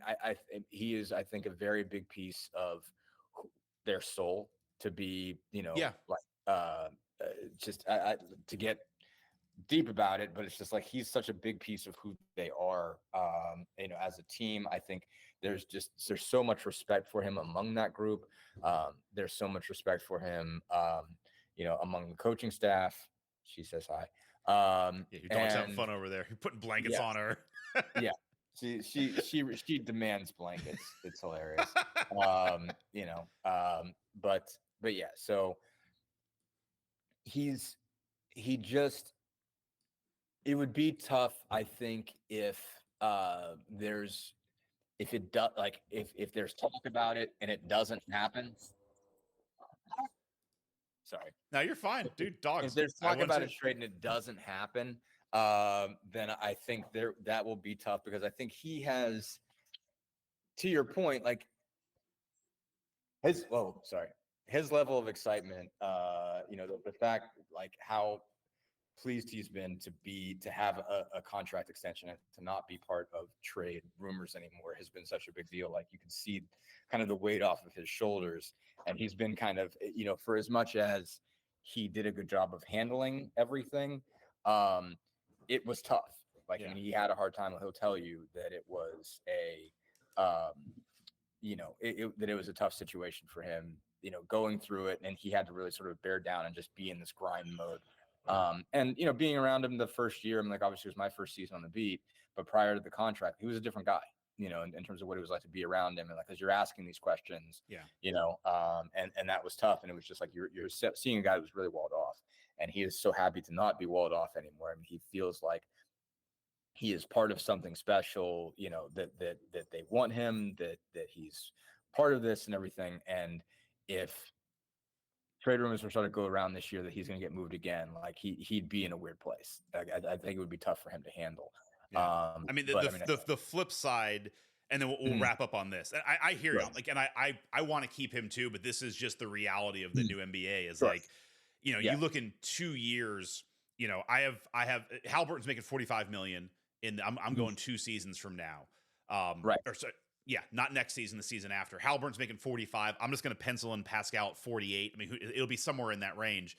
he is, I think, a very big piece of their soul to be, just to get deep about it, but it's just like he's such a big piece of who they are. As a team, I think there's so much respect for him among that group. There's so much respect for him, among the coaching staff. She says hi. Your dog's having fun over there. You're putting blankets on her. Yeah. She demands blankets. It's hilarious. But yeah, so it would be tough, I think, if there's talk about it and it doesn't happen. Sorry. No, you're fine, dude. Dogs. If there's talk about a trade and it doesn't happen, then I think that will be tough because I think he has, to your point, like his level of excitement, the fact like how pleased he's been to have a contract extension and to not be part of trade rumors anymore has been such a big deal. Like you can see kind of the weight off of his shoulders, and he's been kind of, for as much as he did a good job of handling everything, it was tough. Like, I mean, he had a hard time. He'll tell you that it was that it was a tough situation for him, going through it, and he had to really sort of bear down and just be in this grind mode. And being around him the first year, I mean, like obviously it was my first season on the beat, but prior to the contract, he was a different guy, in terms of what it was like to be around him. And like, as you're asking these questions, and that was tough. And it was just like, you're seeing a guy that was really walled off, and he is so happy to not be walled off anymore. I mean, he feels like he is part of something special, that they want him, that he's part of this and everything. And if trade rumors were starting to go around this year that he's going to get moved again, like he'd be in a weird place. I think it would be tough for him to handle. Yeah. The flip side, and then we'll wrap up on this. I hear you, like, and I want to keep him too, but this is just the reality of the new NBA is like, you look in 2 years, I have Haliburton's making $45 million I'm going 2 seasons from now. Not next season, the season after. Haliburton's making 45. I'm just going to pencil in Pascal at 48. I mean, it'll be somewhere in that range.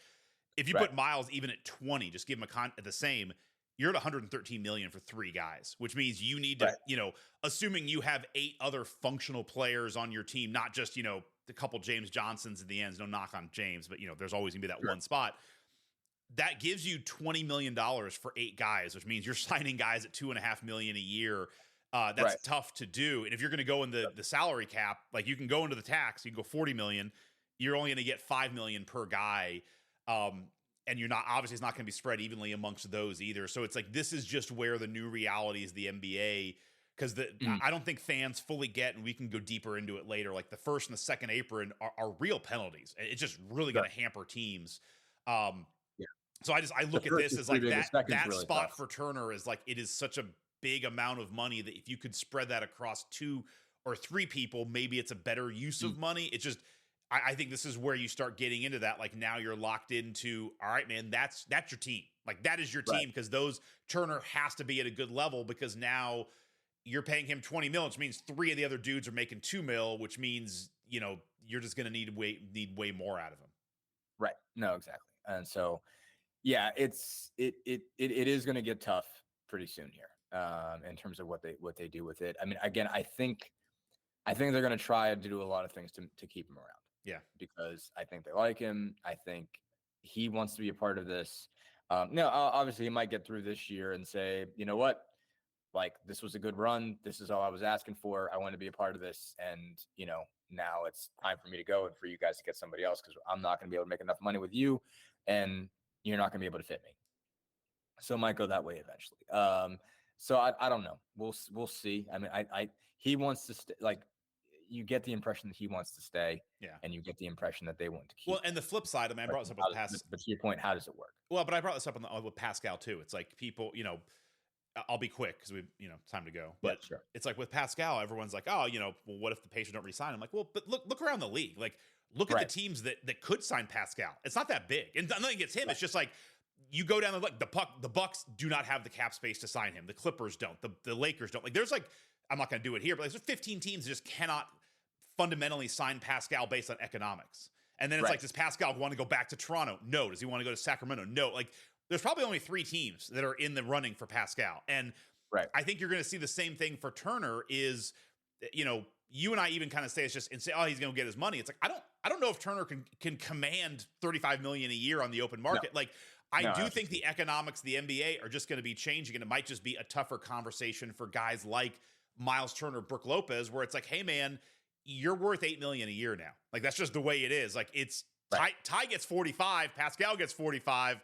If you put Myles even at 20, just give him the same, you're at $113 million for 3 guys, which means you need to, assuming you have 8 other functional players on your team, not just, a couple James Johnsons at the ends, no knock on James, but there's always gonna be that one spot. That gives you $20 million for 8 guys, which means you're signing guys at $2.5 million a year. That's tough to do. And if you're going to go in the salary cap, like you can go into the tax, you can go 40 million, you're only going to get 5 million per guy. And you're not, obviously it's not going to be spread evenly amongst those either. So it's like, this is just where the new reality is the NBA. Cause I don't think fans fully get, and we can go deeper into it later. Like the first and the second apron are real penalties. It's just really going to hamper teams. So I look at this as like that really spot tough for Turner is like, it is such a big amount of money that if you could spread that across 2 or 3 people, maybe it's a better use of money. It's just, I think this is where you start getting into that. Like now you're locked into, all right, man, that's your team. Like that is your team. Cause Turner has to be at a good level because now you're paying him 20 mil, which means 3 of the other dudes are making 2 mil, which means, you're just going to need way more out of him. Right. No, exactly. And so, yeah, it is going to get tough pretty soon here. In terms of what they do with it. I mean, again, I think they're going to try to do a lot of things to keep him around. Yeah, because I think they like him. I think he wants to be a part of this. Now, obviously, he might get through this year and say, you know what, like this was a good run. This is all I was asking for. I want to be a part of this, and now it's time for me to go and for you guys to get somebody else because I'm not going to be able to make enough money with you, and you're not going to be able to fit me. So it might go that way eventually. So I don't know. We'll see. I mean, he wants to stay. Like, you get the impression that he wants to stay. Yeah. And you get the impression that they want to keep. Well, and the flip side, I mean, I brought this up with Pascal. But to your point, how does it work? Well, but I brought this up with Pascal too. It's like people, I'll be quick because it's time to go. But sure. It's like with Pascal, everyone's like, oh, well, what if the Pacers don't resign? I'm like, well, but look around the league. Like, look at the teams that could sign Pascal. It's not that big, and nothing against him. Right. It's just like you go down the Bucks do not have the cap space to sign him. The Clippers don't. The Lakers don't. Like, there's like, I'm not going to do it here, but there's 15 teams that just cannot fundamentally sign Pascal based on economics. And then it's like, does Pascal want to go back to Toronto? No. Does he want to go to Sacramento? No. Like, there's probably only 3 teams that are in the running for Pascal. And I think you're going to see the same thing for Turner is, you and I even kind of say he's going to get his money. It's like, I don't know if Turner can command $35 million a year on the open market. No. Like, I do think the economics of the NBA are just going to be changing, and it might just be a tougher conversation for guys like Myles Turner, Brook Lopez, where it's like, hey man, you're worth $8 million a year now. Like, that's just the way it is. Like, it's Ty gets 45, Pascal gets 45.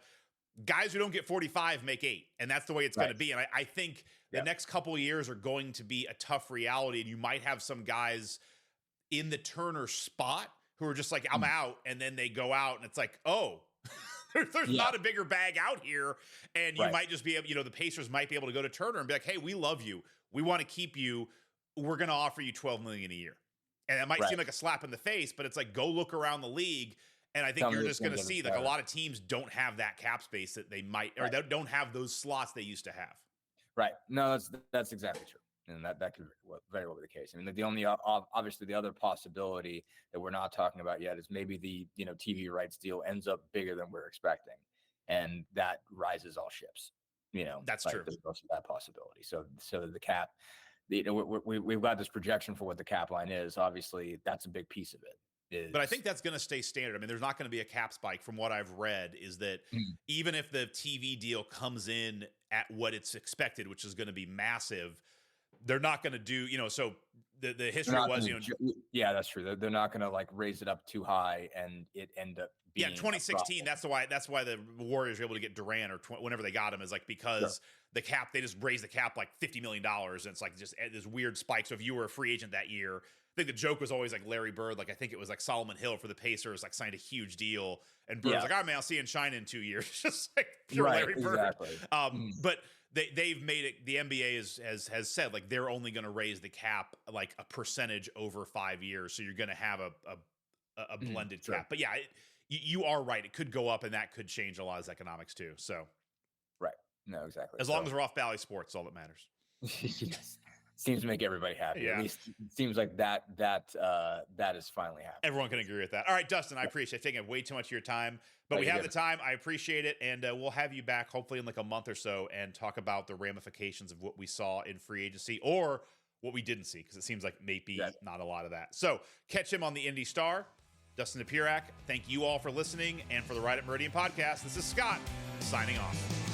Guys who don't get 45 make 8, and that's the way it's going to be. And I think the next couple of years are going to be a tough reality, and you might have some guys in the Turner spot who are just like, I'm out, and then they go out, and it's like, oh, there's not a bigger bag out here, and you might just be able, the Pacers might be able to go to Turner and be like, hey, we love you, we want to keep you, we're going to offer you $12 million a year. And it might seem like a slap in the face, but it's like, go look around the league. And I think you're just going to see like a lot of teams don't have that cap space that they might, or they don't have those slots they used to have. Right. No, that's exactly true. And that could very well be the case. I mean, the only, obviously the other possibility that we're not talking about yet is maybe the, TV rights deal ends up bigger than we're expecting. And that rises all ships, That's true. There's also that possibility. So the cap, we've got this projection for what the cap line is. Obviously, that's a big piece of it. But I think that's going to stay standard. I mean, there's not going to be a cap spike from what I've read, is that even if the TV deal comes in at what it's expected, which is going to be massive, they're not going to do, so the history was, yeah, that's true. They're not going to like raise it up too high and it end up being 2016. That's why the Warriors were able to get Durant or whenever they got him, is like, because the cap, they just raised the cap like $50 million. And it's like just this weird spike. So if you were a free agent that year, I think the joke was always like Larry Bird. Like, I think it was like Solomon Hill for the Pacers, like signed a huge deal. And Bird was like, oh man, I'll see you in China in 2 years. Just like pure Larry Bird. Exactly. But they've made it, the NBA has said like they're only going to raise the cap like a percentage over 5 years. So you're going to have a blended cap. But yeah, you are right. It could go up, and that could change a lot of economics too. So. Right. No, exactly. As long as we're off Valley Sports, all that matters. Yes. Seems to make everybody happy. Yeah. At least it seems like that is finally happening. Everyone can agree with that. All right, Dustin, I appreciate taking way too much of your time, but we have the time. I appreciate it, and we'll have you back hopefully in like a month or so and talk about the ramifications of what we saw in free agency or what we didn't see, because it seems like maybe not a lot of that. So catch him on the IndyStar. Dustin Dopirak, thank you all for listening, and for the Right Up Meridian podcast, this is Scott signing off.